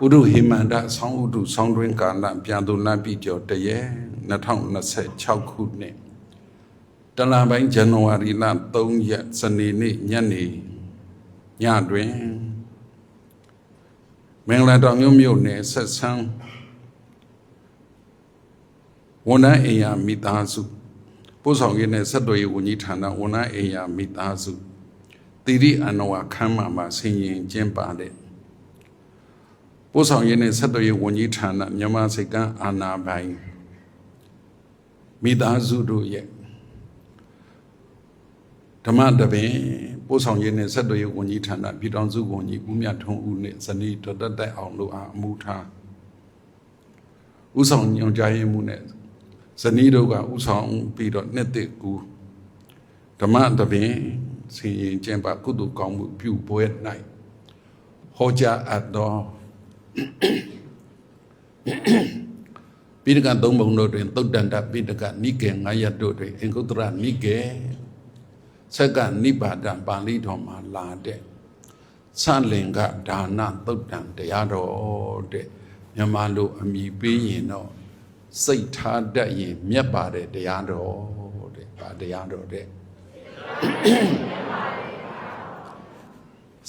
ဥဒုဟိမန္တဆောင်းဥဒုဆောင်းတွင်ကာလပြန်သူလပြည့်ကျော်တရေ2026ခုနှစ်တလပိုင်းဇန်နဝါရီလ3ရက်စနေနေ့ညနေညတွင်မင်္ဂလာတောင်မြို့နယ်ဆက်ဆန်းဝန်ထမ်းအိမ်ယာမိသားစုပို့ဆောင်ရေးနဲ့ဆက်သွယ်ရေးဝန်ကြီးဌာနဝန်ထမ်းအိမ်ယာမိသားစုတိရိအနဝခမ်းမှာဆင်ရင်ကျင်းပတဲ့ပို့ဆောင်ရေးနဲ့ဆက်သွယ်ရေးဝန်ကြီးဌာနမြန်မာစိတ်ကမ်းအာဏာပိုင်မိသားစုတို့ရဲ့ဓမ္မတပင်ပို့ဆောင်ရေးနဲ့ဆက်သွယ်ရေးဝန်ကြီးဌာနပြည်ထောင်စုဝန်ကြီးဦးမြတ်ထွန်းဦးနဲ့ဇနီးဒေါက်တာတက်အောင်တို့အားအမှုထားဥဆောင်ညွှန်ကြားရေးမှူးနဲ့ဇနီးတို့ကဥဆောင်ပြီးတော့နှစ်သက်ကူဓမ္မတပင်ဆင်ရင်ကျင်းပကုသိုလ်ကောင်းမှုပြုပွဲ၌ဟောကြားအပ်သောပိဋကသုံးပုံတို့တွင်သုတ်တန္တပိဋကနိကေ9ရပ်တို့တွင်အင်္ဂုတ္တရနိကေဆက်ကနိဗ္ဗာဒပါဠိတော်မှာလာတဲ့သလင်္ကဒါနသုတ်တံတရားတော်တဲ့မြန်မာလိုအမည်ပေးရင်တော့စိတ်ထားတတ်ရင်မြတ်ပါတဲ့တရားတော်တဲ့ဗာတရားတော်တဲ့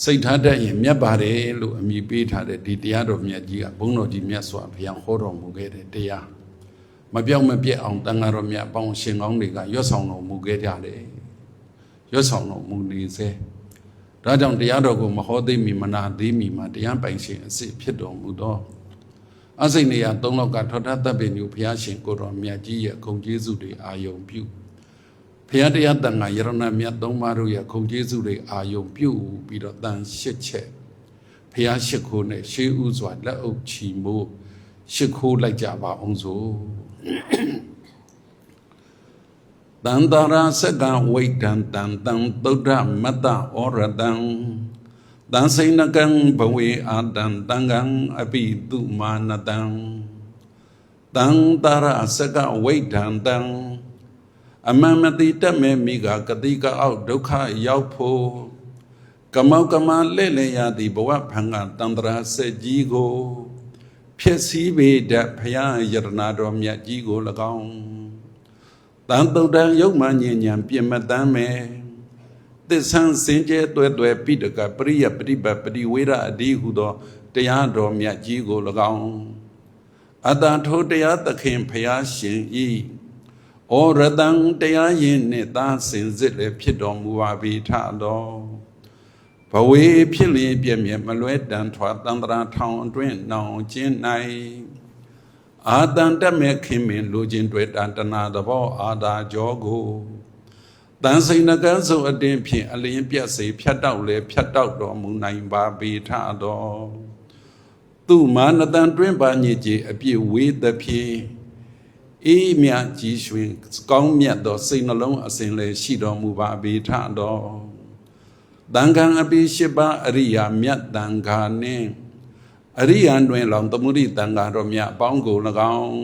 စိတ်ထားတတ်ရင်မြတ်ပါတယ်လို့အမည်ပေးထားတဲ့ဒီတရားတော်မြတ်ကြီးကဘုန်းတော်ကြီးမြတ်စွာဘုရားဟောတော်မူခဲ့တဲ့တရားမပြောင်းမပြတ်အောင်တန်ဃာတော်မြတ်အပေါင်းရှင်ကောင်းတွေကရွတ်ဆောင်တော်မူခဲ့ကြတယ်ရွတ်ဆောင်တော်မူနေစေဒါကြောင့်တရားတော်ကိုမဟောသိမီမနာသိမီမှာတရားပိုင်ရှင်အစစ်ဖြစ်တော်မူသောအစိတ်နေရ၃လောက်ကထောထတပ်ပင်ညူဘုရားရှင်ကိုတော်မြတ်ကြီးရဲ့ဂုဏ်ကျေးဇူးတွေအာယုံပြုဘုရားတရားတန်ခါယရဏမြတ်၃ပါးတို့ရဲ့ဂုဏ်ကျေးဇူးတွေအာယုံပြုပြီးတော့တန်၈ချက်ဘုရားရှိခိုးနဲ့ရှေးဥစွာလက်အုပ်ချီမိုးရှိခိုးလိုက်ကြပါအောင်စို့တန်တရာစကဝိတံတန်တံသုဒ္ဓမတ္တဩရတံတန်စိဏကံဘဝေအာတံတံကံအပိတုမာနတံတန်တရာစကဝိတံတံအမှန်မတိတတ်မဲ့မိကကတိကအောက်ဒုက္ခရောက်ဖို့ကမောက်ကမလဲ့လဲရသည်ဘဝဖန်ကတန္တရာစက်ကြီးကိုဖြစ်စည်းပေတတ်ဘုရားယရနာတော်မြတ်ကြီးကို၎င်းတန်တုတ်တန်ယုတ်မှညဉ့်ညံပြင်မတမ်းမဲ့သစ္ဆန်းစင်ကြဲတွဲတွဲပိတကပရိယပฏิပတ်ပฏิဝေရအဒီဟုသောတရားတော်မြတ်ကြီးကို၎င်းအတ္တထိုတရားသခင်ဘုရားရှင်ဤဩရတံတရားရင်နှင့်သာစင်စစ်လည်းဖြစ်တော်မူပါပြီထတော်ဘဝေဖြစ်လျင်ပြည့်မြဲမလွဲတန်ထွာတန္တရာထောင်အတွင်းနောင်ကျင်း၌အာတန်တမဲ့ခင်မင်လူချင်းတွေ့တန်တနာသဘောအာသာကြောကိုတန်စိန်နကန်းစုံအတင်းဖြင့်အလင်းပြတ်စေဖြတ်တောက်လေဖြတ်တောက်တော်မူနိုင်ပါပြီထတော်သူမာနတန်တွင်ပါညစ်ကြီးအပြည့်ဝေးသဖြင့်အေးမြကြီးရွှင်ကောင်းမြတ်သောစိတ်နှလုံးအစဉ်လည်းရှိတော်မူပါပြီထတော်တန်ခံအပိရှိပါအရိယာမြတ်တန်ခါနှင့်အရိယာတွင်လောင်သမုဒိတန်ခါတော်မြတ်အပေါင်းကို၎င်း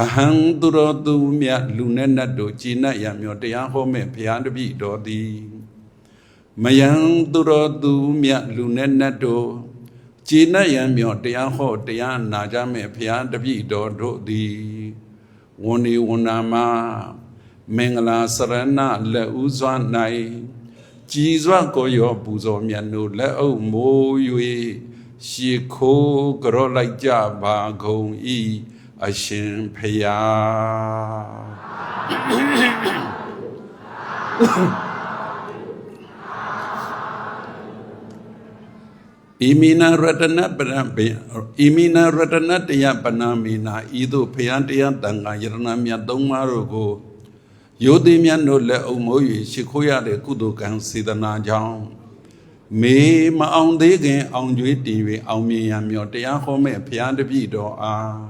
အဟံသူတော်သူမြတ်လူနဲ့နတ်တို့ကြည်နပ်ရမြော်တရားဟောမဲ့ဘုရားတပည့်တော်သည်မယံသူတော်သူမြတ်လူနဲ့နတ်တို့ကြည်နပ်ရမြော်တရားဟောတရားနာကြမဲ့ဘုရားတပည့်တော်တို့သည်ဝန္ဒီဝန္နာမမင်္ဂလာစရဏလက်ဥစွာ၌ကြည်စွာကိုရောပူဇော်မြတ်တို့လက်အုပ်မိုး၍ရှေခိုးကြောလိုက်ကြပါကုန်၏အရှင်ဖယားဣမိနာရတနပရံပေဣမိနာရတနတယပနာမိနာဤသို့ဖယားတရားတန်ခါယရဏမြတ်သုံးပါးတို့ကိုယောသိမြတ်တို့လက်အုပ်မိုး၍ရှိခိုးရတဲ့ကုသိုလ်ကံစေတနာကြောင့်မေမအောင်သေးခင်အောင်ကျွေးတည်၍အောင်မြင်ရမြော်တရားဟောမဲ့ဖယားတပည့်တော်အား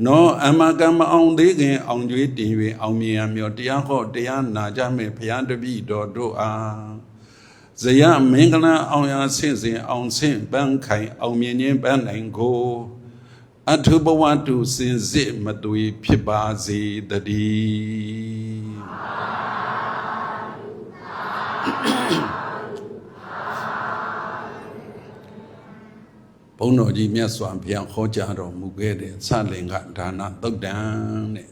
နောအမကမအောင်သေးခင်အောင်ကျွေးတည်၍အောင်မြင်ရမြော်တရားဟောတရားနာကြမဲ့ဖယားတပည့်တော်တို့အားဇယမင်္ဂလာအောင်ရဆင့်စဉ်အောင်ဆင့်ပန်းခိုင်အောင်မြင်ခြင်းပန်းနိုင်ကိုအထုဘဝတုစင်စစ်မသွေဖြစ်ပါစေတည်းဣ ဘုန်းတော်ကြီးမြတ်စွာဘုရားဟောကြားတော်မူခဲ့တဲ့သလင်္ကဒါနသုတ်တံတဲ့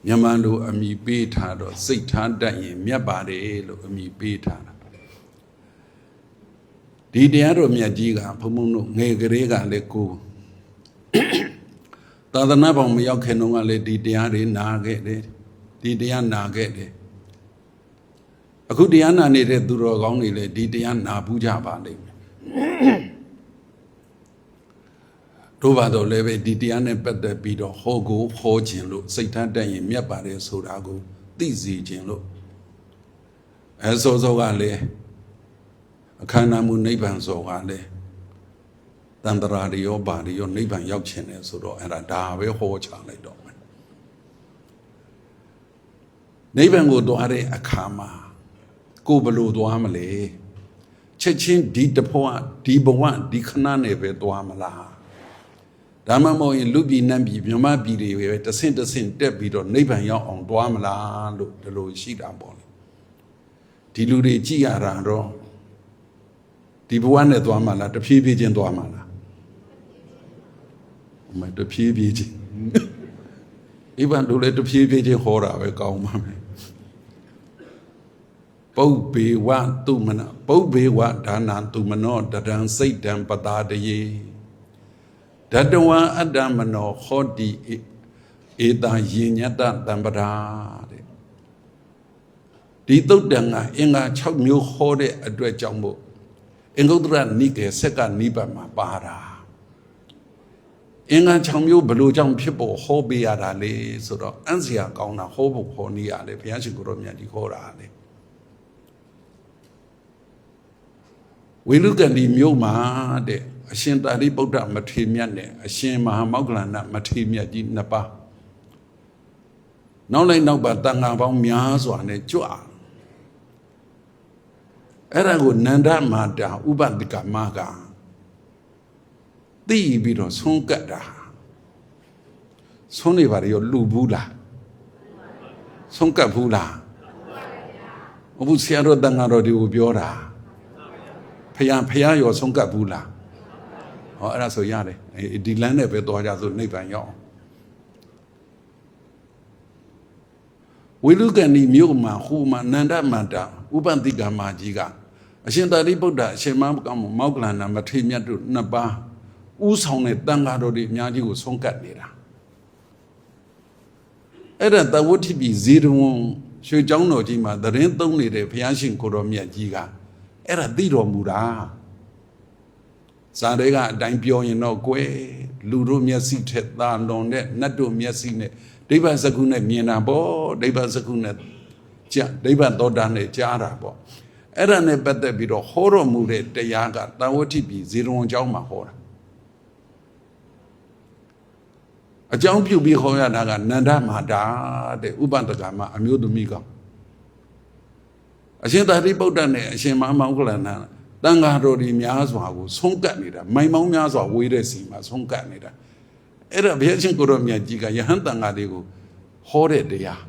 မြန်မာလူအမိပေးထားတော့စိတ်ထားတတ်ရင်မြတ်ပါတယ်လို့အမိပေးထားတာဒီတရားတော်မြတ်ကြီးကဘုံဘုံတို့ငယ်ကလေးကလည်းကိုသာသနာ့ဘောင်မရောက်ခင်တုန်းကလည်းဒီတရားတွေနာခဲ့တယ်ဒီတရားနာခဲ့တယ်အခုတရားနာနေတဲ့သူတော်ကောင်းတွေလည်းဒီတရားနာဘူးကြပါလိမ့်မယ်တို့ပါတော့လည်းပဲဒီတရားနဲ့ပတ်သက်ပြီးတော့ဟောကိုဟောခြင်းလို့စိတ်ထားတတ်ရင်မြတ်ပါတယ်ဆိုတာကိုသိစေခြင်းလို့အဲစောစောကလည်းအခမ်းအနားမှုနိဗ္ဗာန်စောကလည်းတန်တရာတွေရောပါတွေရောနိဗ္ဗာန်ရောက်ခြင်းတယ်ဆိုတော့အဲ့ဒါပဲဟောချလိုက်တော့မယ်နိဗ္ဗာန်ကိုသွားတဲ့အခါမှာကိုဘလို့သွားမလဲချက်ချင်းဒီတဖို့ဒီဘဝဒီခဏနဲ့ပဲသွားမလားဒါမှမဟုတ်ရင်လူပြည်နတ်ပြည်မြမပြည်တွေပဲတဆင့်တဆင့်တက်ပြီးတော့နိဗ္ဗာန်ရောက်အောင်သွားမလားလို့ဒီလိုရှိတာပေါ့လေဒီလူတွေကြည်ရတာတော့ဒီဘဝနဲ့သွားမလားတဖြည်းဖြည်းချင်းသွားမလားမတဖြည်းဖြည်းချင်းအိဗန်တို့လည်းတဖြည်းဖြည်းချင်းဟောတာပဲကောင်းပါမယ်ပုဗ္ဗေဝတုမနပုဗ္ဗေဝဒါနတုမနောတရံစိတ်တံပတာတယေဓတဝံအတ္တမနောဟောတိဧတယေညတတံပရာတဲ့ဒီသုတ်တံကအင်္ဂါ6မျိုးဟောတဲ့အတွက်ကြောင့်မို့အင်္ဂုတ္တရနိကေဆက်ကနိဗ္ဗာန်မှာပါတာအင်္ဂါ6မျိုးဘလို့ကြောင့်ဖြစ်ဖို့ဟောပေးရတာလေဆိုတော့အံ့စရာကောင်းတာဟောဖို့ဟောနေရတယ်ဘုရားရှင်ကိုရောမြတ်ကြီးဟောတာလေဝေလုကတိမြို့မှာတဲ့အရှင်သာရိပုတ္တမထေရမြတ်နဲ့အရှင်မဟာမောဂလန်မထေရမြတ်ကြီးနှစ်ပါးနောက်လိုက်နောက်ပါတန်ဃာပေါင်းများစွာနဲ့ကြွအဲ့ဒါကိုနန္ဒမာတာဥပဒိကမကသိပြီးတော့ဆုံးကတ်တာဆုံးနေပါရောလူဘူးလားဆုံးကတ်ဘူးလားဘုဆရာတော်တန်ဃာတော်တွေကိုပြောတာဖယားရောဆုံးကတ်ဘူးလားဟောအဲ့ဒါဆိုရတယ်ဒီလမ်းနဲ့ပဲသွားကြဆိုနိဗ္ဗာန်ရောက်ဝိလုကဏီမြို့မှာဟိုမှာနန္ဒမန္တာဥပတိကမကြီးကအရှင်သာရိပုတ္တအရှင်မောဂလန်မထေရမြတ်တို့နှစ်ပါးဥဆောင်တဲ့တန်ဃာတော်တွေအများကြီးကိုဆုံးကတ်နေတာအဲ့ဒါတဝဋ္ဌိပိဇေရဝံရွှေကျောင်းတော်ကြီးမှာသတင်းသုံးနေတဲ့ဘုရားရှင်ကိုတော်မြတ်ကြီးကအဲ့ဒါသိတော်မူတာဇာတွေကအတိုင်းပြောရင်တော့ကွယ်လူတို့မျက်စိထက်သာလွန်တဲ့နတ်တို့မျက်စိနဲ့ဒိဗ္ဗစကုနဲ့မြင်တာပေါ့ဒိဗ္ဗစကုနဲ့ကြားဒိဗ္ဗသောတာနဲ့ကြားတာပေါ့အဲ့ဒါနဲ့ပတ်သက်ပြီးတော့ဟောတော်မူတဲ့တရားကတဝဋ္ဌိပိဇေရဝံကျောင်းမှာဟောတာအကြောင်းပြုပြီးဟောရတာကနန္ဒမာတာတဲ့ဥပဒကမအမျိုးသမီးကောင်အရှင်သာရိပုတ္တနဲ့အရှင်မဟာမောဂလန်တန်ဃာတော်ဒီများစွာကိုဆုံးကတ်နေတာမိုင်မောင်းများစွာဝေးတဲ့စီမှာဆုံးကတ်နေတာအဲ့ဒါဘုရားရှင်ကိုရောမြတ်ကြီးကယဟန်တန်ဃာတွေကိုဟောတဲ့တရား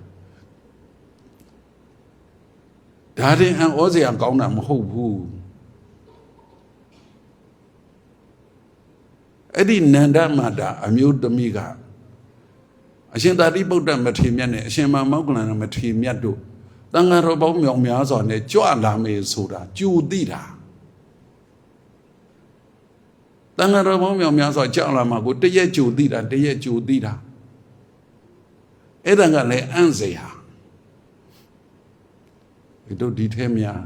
ဒါရင်အံဩစရာကောင်းတာမဟုတ်ဘူးအဲ့ဒီနန္ဒမာတာအမျိုးသမီးကအရှင်သာရိပုတ္တမထေရမြတ်နဲ့အရှင်မမောဂလန်မထေရမြတ်တို့တန်ဃာတော်ပေါင်းမြောင်များစွာနဲ့ကြွလာမယ်ဆိုတာကြိုသိတာတန်ဃာတော်ပေါင်းမြောင်များစွာကြွလာမှာကိုတရက်ကြိုသိတာတရက်ကြိုသိတာအဲ့ဒါကလည်းအံ့စရာတို့ဒီထဲများ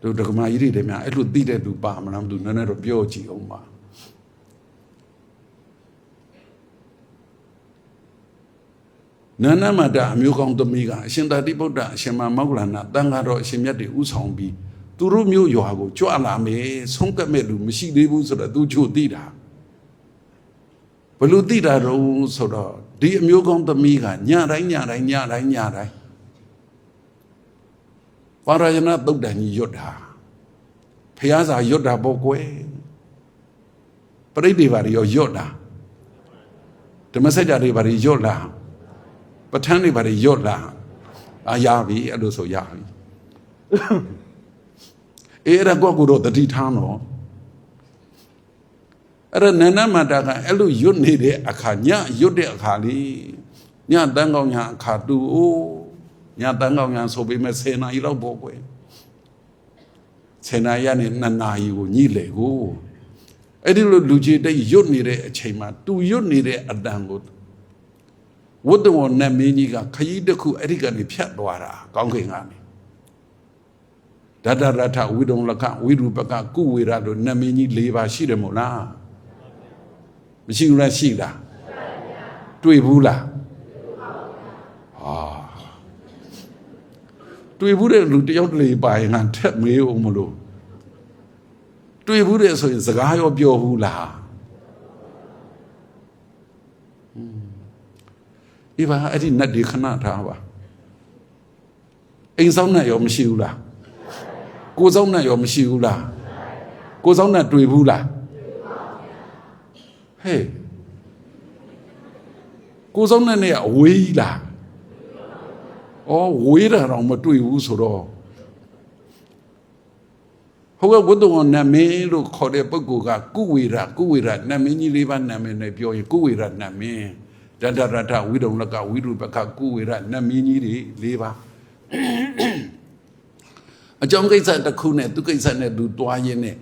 တို့ဒကမာကြီးတွေများအဲ့လိုသိတဲ့လူပါမလားမသိဘူးနည်းနည်းတော့ပြောကြည့်အောင်ပါနန္ဒမတာအမျိုးကောင်းသမီးကအရှင်သာရိပုတ္တအရှင်မမောဂလန်တန်ဃာတော်အရှင်မြတ်တွေဥဆောင်ပြီးသူတို့မျိုးရွာကိုကြွလာမယ်ဆုံးကတ်မဲ့လူမရှိသေးဘူးဆိုတော့သူချို့သိတာဘလို့သိတာတော့ဆိုတော့ဒီအမျိုးကောင်းသမီးကညတိုင်းပါရယနာသုတ်တန်ကြီးရွတ်တာဖျားစာရွတ်တာပေါ့ကွယ်ပရိသေဘာတွေရောရွတ်တာဓမ္မစကြာတွေဘာတွေရွတ်လားပဋ္ဌာန်းတွေဘာတွေရွတ်လားရပြီအဲ့လိုဆိုရပြီအဲ့ဒါကိုတော့တတိထားတော့ အဲ့ဒါနန္ဒမန္တာကအဲ့လိုရွတ်နေတဲ့အခါညရွတ်တဲ့အခါလေးညတန်းကောင်းညာအခါတူအိုးညတန်းကောင်းညာဆိုပေမဲ့10 နာရီလောက်ပေါ့ကွယ်10 နာရီနဲ့2 နာရီကိုညှိလေကိုအဲ့ဒီလိုလူကြီးတိတ်ရွတ်နေတဲ့အချိန်မှာတူရွတ်နေတဲ့အတန်ကိုဝတ္တဝနတ်မင်းကြီးကခရီးတစ်ခုအဲ့ဒီကနေဖြတ်သွားတာကောင်းကင်ကနေဒတရထဝိဒုံလကဝိရူပကကုဝေရလို့နတ်မင်းကြီး၄ ပါးရှိတယ်မို့လားမရှိဘူးလားရှိလားတွေ့ဘူးလားတွေ့ဘူးတဲ့လူတယောက်တလေပါရင်ငါထက်မေးအောင်မလို့တွေ့ဘူးတဲ့ဆိုရင်စကားရောပြောဘူးလားဒီပါအဲ့ဒီနတ်ဒီခဏထားပါအိမ်ဆောင်နဲ့ရောမရှိဘူးလားကိုဆောင်နဲ့ရောမရှိဘူးလားကိုဆောင်နဲ့တွေ့ဘူးလားဟဲ့ကိုဆောင်နဲ့အဝေးလားအော်ဝေးတာတော့မတွေ့ဘူးဆိုတော့ဟိုကဝတ္တဝနတ်မင်းလို့ခေါ်တဲ့ပုဂ္ဂိုလ်ကကုဝေရနတ်မင်းကြီး၄ ပါးနတ်မင်းနဲ့ပြောရင်ကုဝေရနတ်မင်းဒတရထဝိဒုံလကဝိရူပကကုဝေရနတ်မင်းကြီးတွေ၄ ပါးအကြောင်းကိစ္စတစ်ခုနဲ့သူကိစ္စနဲ့သူတွားရင်းနဲ့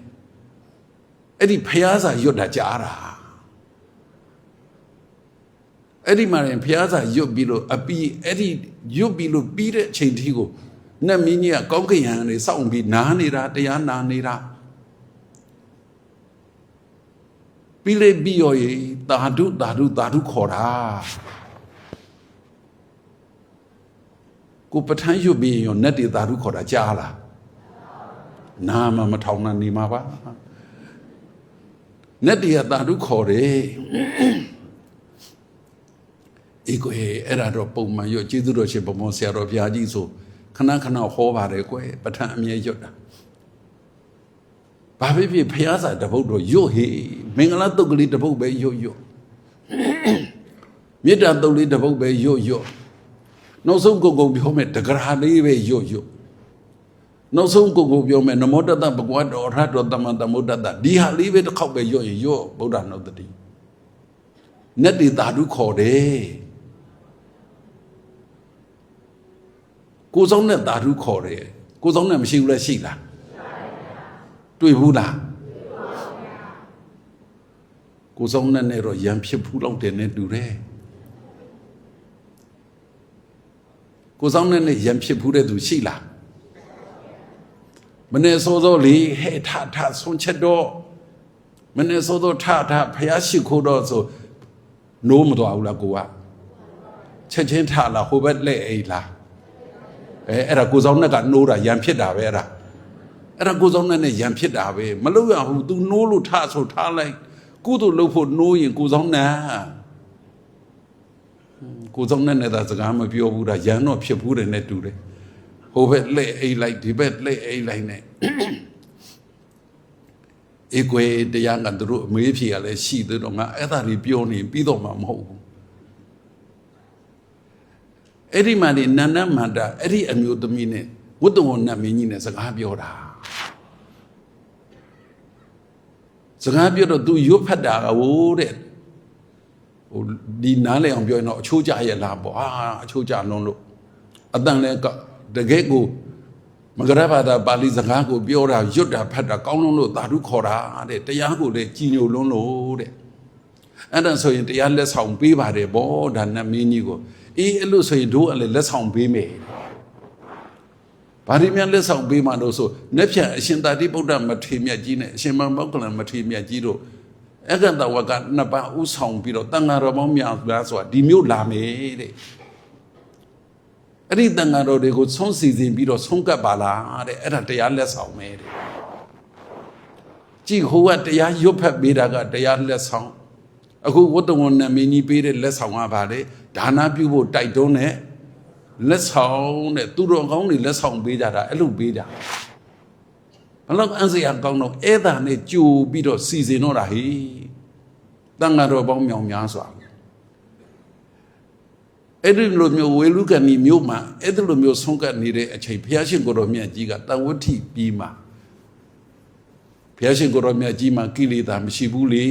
အဲ့ဒီဖျားစာရွတ်တာကြားတာအဲ့ဒီမှာရင်ဖျားစာရွတ်ပြီးလို့အပီအဲ့ဒီရွတ်ပြီးလို့ပြီးတဲ့အချိန်ထိကိုနတ်မင်းကြီးကကောင်းကင်ယံနေစောင့်ပြီးနားနေတာတရားနာနေတာပြီးလေပြီးရောသာဓုခေါ်တာကိုပဋ္ဌာန်းရွတ်ပြီးရောနတ်တွေသာဓုခေါ်တာကြားလားနာမထောင်နာနေမှာပါနတ်တွေကသာဓုခေါ်တယ်အေးကိုအဲ့ဒါတော့ပုံမှန်ရွတ်ကျေးဇူးတော်ရှင်ဘုံဘုံဆရာတော်ဘုရားကြီးဆိုခဏဟောပါတယ်ကွယ်ပဋ္ဌာန်းအမြဲရွတ်တာဘာဖြစ်ဖြစ်ဖျားစာတပုတ်တော့ရွတ်ဟေမင်္ဂလာတုတ်ကလေးတပုတ်ပဲရွတ်မေတ္တာတုတ်လေးတပုတ်ပဲရွတ်နောက်ဆုံးကိုပြောမယ်တဂရာလေးပဲရွတ်နောက်ဆုံးကိုပြောမယ်နမောတတ္တဘဂဝတောရဟတောသမ္မာသမ္ဗုဒ္ဓတ္တဒီဟာလေးပဲတစ်ခေါက်ပဲရွတ်ဗုဒ္ဓနုတ္တိနတ်တွေသာဓုခေါ်တယ်ကိုဆောင်နဲ့သာဓုခေါ်တယ်ကိုဆောင်နဲ့မရှိဘူးလားရှိလားတွေ့ဘူးလားကိုဆောင်နဲ့တော့ရံဖြစ်ဘူးလောက်တယ်နဲ့တူတယ်ကိုဆောင်နဲ့ရံဖြစ်ဘူးတဲ့သူရှိလားမနေ့စောစောလေးဟဲ့ထဆုံးချက်တော့မနေ့စောစောထဖျားရှိခိုးတော့ဆိုနိုးမသွားဘူးလားကိုကချက်ချင်းထလာဟိုဘက်လက်အိတ်လားအဲ့ဒါကိုဆောင်နဲ့ကနိုးတာရံဖြစ်တာပဲအဲ့ဒါကိုဆောင်နဲ့ရံဖြစ်တာပဲမလုပ်ရဘူး तू နိုးလို့ထဆိုထားလိုက်ကုသိုလ်လုပ်ဖို့နိုးရင်ကိုဆောင်နဲ့သာစကားမပြောဘူးဒါရံတော့ဖြစ်ဘူးတယ်နဲ့တူတယ်ဟိုဘက်လက်အိတ်လိုက်ဒီဘက်လက်အိတ်လိုက်နဲ့အေကွယ်တရားကသူတို့အမေးဖြေရလဲရှိသေးတော့ငါအဲ့ဒါတွေပြောနေပြီးတော့မှမဟုတ်ဘူးအဲ့ဒီမှာနေနန္ဒမန္တာအဲ့ဒီအမျိုးသမီးနဲ့ဝတ္တဝနတ်မင်းကြီးနဲ့စကားပြောတာစကားပြောတော့သူရွတ်ဖတ်တာကဟိုတဲ့ဟိုဒီနားလေအောင်ပြောရင်တော့အချိုးကြရဲ့လားပေါ့အချိုးကြလုံးလို့အတန်လဲတကယ်ကိုမဂရဘာသာပါဠိစကားကိုပြောတာရွတ်တာဖတ်တာကောင်းလုံးလို့သာဓုခေါ်တာတဲ့တရားကိုလည်းကြည်ညိုလုံးလို့တဲ့အဲ့ဒါဆိုရင်တရားလက်ဆောင်ပေးပါတယ်ဗောဒါနတ်မင်းကြီးကိုအေးအဲ့လိုဆိုရင်တို့လည်းလက်ဆောင်ပေးမယ်ဘာဒီမြန်လက်ဆောင်ပေးမှလို့ဆိုနှစ်ဖြတ်အရှင်သာတိဗုဒ္ဓမထေရမြတ်ကြီးနဲ့အရှင်မောက္ကလန်မထေရမြတ်ကြီးတို့အကတဝကနှစ်ပါးဥဆောင်ပြီးတော့တန်ဃာတော်ပေါင်းများစွာဒီမျိုးလာမယ်တဲ့အဲ့ဒီတန်ဃာတော်တွေကိုဆုံးစီစဉ်ပြီးတော့ဆုံးကပ်ပါလားတဲ့အဲ့ဒါတရားလက်ဆောင်ပဲတဲ့ကြည်ဟိုကတရားရွတ်ဖတ်ပေးတာကတရားလက်ဆောင်အခုဝတ္တဝနတ်မင်းကြီးပေးတဲ့လက်ဆောင်ကဘာလဲဒါနပြုဖို့တိုက်တွန်းတဲ့လက်ဆောင်တဲ့သူတော်ကောင်းတွေလက်ဆောင်ပေးကြတာအဲ့လိုပေးကြဘလောက်အံ့စရာကောင်းတော့အဲ့ဒါနဲ့ကြိုပြီးတော့စီစဉ်တော့တာဟေးတန်ဃာတော်ပေါင်းမြောင်များစွာအဲ့ဒီလိုမျိုးဝေလူကဏီမြို့မှာအဲ့ဒီလိုမျိုးဆုံးကပ်နေတဲ့အချိန်ဘုရားရှင်ကိုယ်တော်မြတ်ကြီးကတန်ဝဋ္ဌိပြီးမှာ ဘုရားရှင်ကိုရောမြတ်ကြီးမှာကိလေသာမရှိဘူးလေ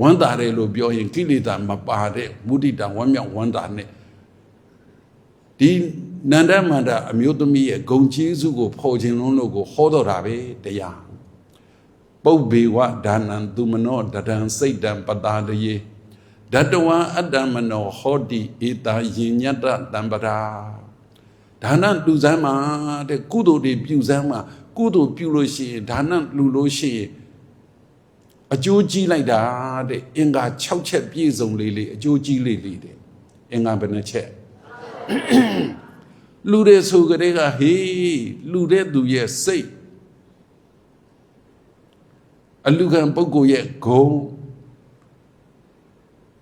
ဝမ်းသာတယ်လို့ပြောရင်ကိလေသာမပါတဲ့မုဒိတာဝမ်းမြောက်ဝမ်းသာနဲ့ဒီနန္ဒမန္တအမျိုးသမီးရဲ့ဂုံကျေးဇူးကိုဖော်ခြင်းလုံးလို့ကိုဟောတော်တာပဲတရားပုပ္ပေဝဒါနံသူမနောတတံစိတ်တံပတာတယေဓတဝံအတ္တမနောဟောတိဧတာယဉ္ညတတံပရာဒါနလူစမ်းမှာတဲ့ကုသိုလ်တွေပြုစမ်းမှာကုသိုလ်ပြုလို့ရှိရင်ဒါနလူလို့ရှိရင်အကျိုးကြီးလိုက်တာတဲ့အင်္ဂါ6ချက်ပြည့်စုံလေးအကျိုးကြီးလေးတဲ့အင်္ဂါဘယ်နှချက်လူတဲ့ဆိုကြတဲ့ကဟေးလူတဲ့သူရဲ့စိတ်အလူခံပုဂ္ဂိုလ်ရဲ့ဂုဏ်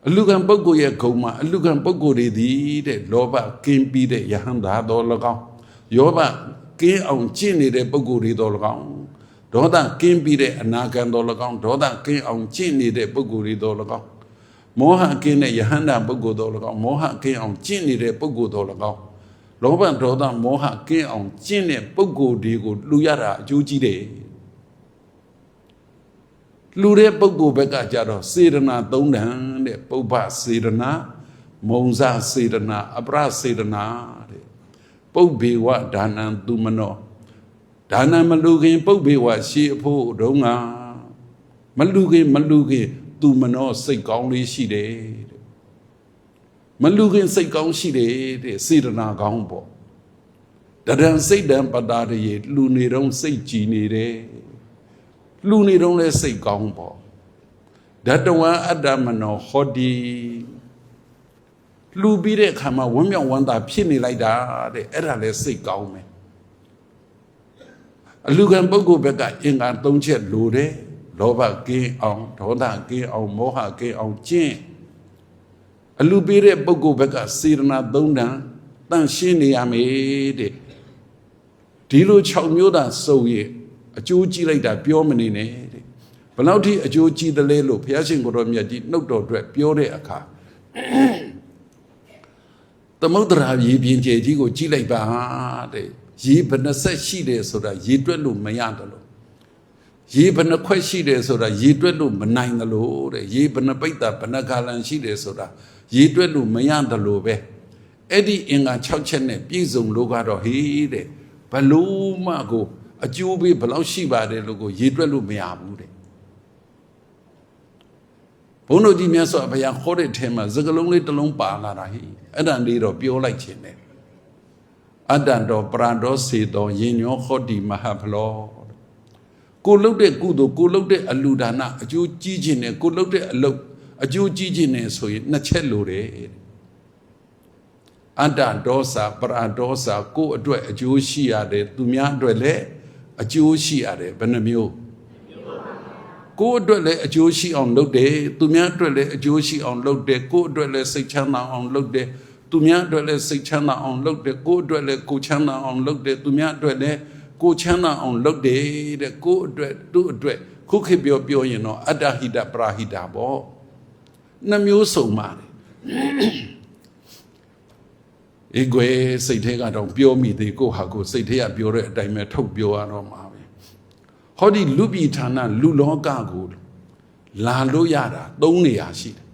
အလူခံပုဂ္ဂိုလ်ရဲ့ဂုဏ်မှာအလူခံပုဂ္ဂိုလ်တွေသည်တဲ့လောဘကင်းပြီးတဲ့ယဟန်သာတော်၎င်းယောဘကင်းအောင်ကျင့်နေတဲ့ပုဂ္ဂိုလ်တွေတော်၎င်းဒေါသကင်းပြီးတဲ့အနာဂံတော်၎င်းဒေါသကင်းအောင်ကျင့်နေတဲ့ပုဂ္ဂိုလ်တွေတော်၎င်းမောဟကင်းတဲ့ယဟန္တာပုဂ္ဂိုလ်တော်၎င်းမောဟကင်းအောင်ကျင့်နေတဲ့ပုဂ္ဂိုလ်တော်၎င်းလောဘဒေါသမောဟကင်းအောင်ကျင့်တဲ့ပုဂ္ဂိုလ်တွေကိုလူရတာအကျိုးကြီးတယ်လူတဲ့ပုဂ္ဂိုလ်ဘက်ကကြတော့စေရနာ၃တန်တဲ့ပုပ္ပစေရနာမုံစစေရနာအပရစေရနာတဲ့ပုပ္ပေဝဒါနံသူမနောဒါနမလူခင်ပုပ္ပေဝရှိအဖို့တုံးကမလူခင်သူမနောစိတ်ကောင်းလေးရှိတယ်တဲ့မလူခင်စိတ်ကောင်းရှိတယ်တဲ့စေရနာကောင်းပေါ့တရံစိတ်တံပတာတရေလူနေတော့စိတ်ကြည်နေတယ်လူနေတော့လဲစိတ်ကောင်းပေါ့ဓတဝံအတ္တမနောဟောတိလူပြီးတဲ့အခါမှာဝမ်းမြောက်ဝမ်းသာဖြစ်နေလိုက်တာတဲ့အဲ့ဒါလဲစိတ်ကောင်းမယ်အလူခံပုဂ္ဂိုလ်ဘက်ကအင်္ဂါ၃ချက်လိုတယ်လောဘကင်းအောင်ဒေါသကင်းအောင်မောဟကင်းအောင်ကျင့်အလူပြီးတဲ့ပုဂ္ဂိုလ်ဘက်ကစေရနာ၃တန်တန့်ရှင်းနေရမယ်တဲ့ဒီလို6မျိုးသာစုံရဲ့အကျိုးကြီးလိုက်တာပြောမနေနဲ့တဲ့ဘယ်လောက်ထိအကျိုးကြီးသလဲလို့ဘုရားရှင်ကိုယ်တော်မြတ်ကြီးနှုတ်တော်အတွက်ပြောတဲ့အခါသမုဒ္ဒရာရေပြင်ကျယ်ကြီးကိုကြည့်လိုက်ပါတဲ့ရေဘယ်နှဆက်ရှိတယ်ဆိုတာရေတွက်လို့မရတယ်လို့ရေဘယ်နှခွက်ရှိတယ်ဆိုတာရေတွက်လို့မနိုင်တယ်လို့တဲ့ရေဘယ်နှပိတ်တာဘယ်နှခါလန်ရှိတယ်ဆိုတာရေတွက်လို့မရတယ်လို့ပဲအဲ့ဒီအင်္ဂါ6ချက်နဲ့ပြည့်စုံလို့ကတော့ဟေးတဲ့ဘလို့မှကိုအကျိုးပေးဘလောက်ရှိပါတယ်လို့ကိုရေတွက်လို့မရဘူးတဲ့ဘုန်းတော်ကြီးမြတ်စွာဘုရားခေါ်တဲ့ထဲမှာစကားလုံးလေးတစ်လုံးပါလာတာဟိအဲ့ဒါလေးတော့ပြောလိုက်ခြင်းနဲ့အတ္တတော်ပရာတော်စေတော်ယင်ညောဟောတိမဟာဖလောကိုလှုပ်တဲ့ကုသိုလ်ကိုလှုပ်တဲ့အလူဒါနအကျိုးကြီးခြင်းနဲ့ကိုလှုပ်တဲ့အလုပ်အကျိုးကြီးခြင်းနဲ့ဆိုရင်2ချက်လိုတယ်အတ္တဒေါသပရာဒေါသကိုအတွက်အကျိုးရှိရတယ်သူများအတွက်လည်းအကျိုးရှိရတယ်ဘယ်နှမျိုးကိုအတွက်လည်းအကျိုးရှိအောင်လုပ်တယ်သူများအတွက်လည်းအကျိုးရှိအောင်လုပ်တယ်ကိုအတွက်လည်းစိတ်ချမ်းသာအောင်လုပ်တယ်သူများအတွက်လည်းစိတ်ချမ်းသာအောင်လုပ်တယ်ကိုအတွက်လည်းကိုချမ်းသာအောင်လုပ်တယ်သူများအတွက်လည်းကိုချမ်းသာအောင်လုပ်တယ်တဲ့ကိုအတွက်သူ့အတွက်ခုခေတ်ပြောရင်တော့အတ္တဟိတပရာဟိတပေါ့နှမျိုးစုံပါတယ်အေကွယ်စိတ်ထဲကတော့ပြောမိသေးကိုဟာကိုစိတ်ထဲကပြောတဲ့အတိုင်းပဲထုတ်ပြောရတော့မှာပဲဟောဒီလူပြည်ဌာနလူလောကကိုလာလို့ရတာ3နေရာရှိတယ်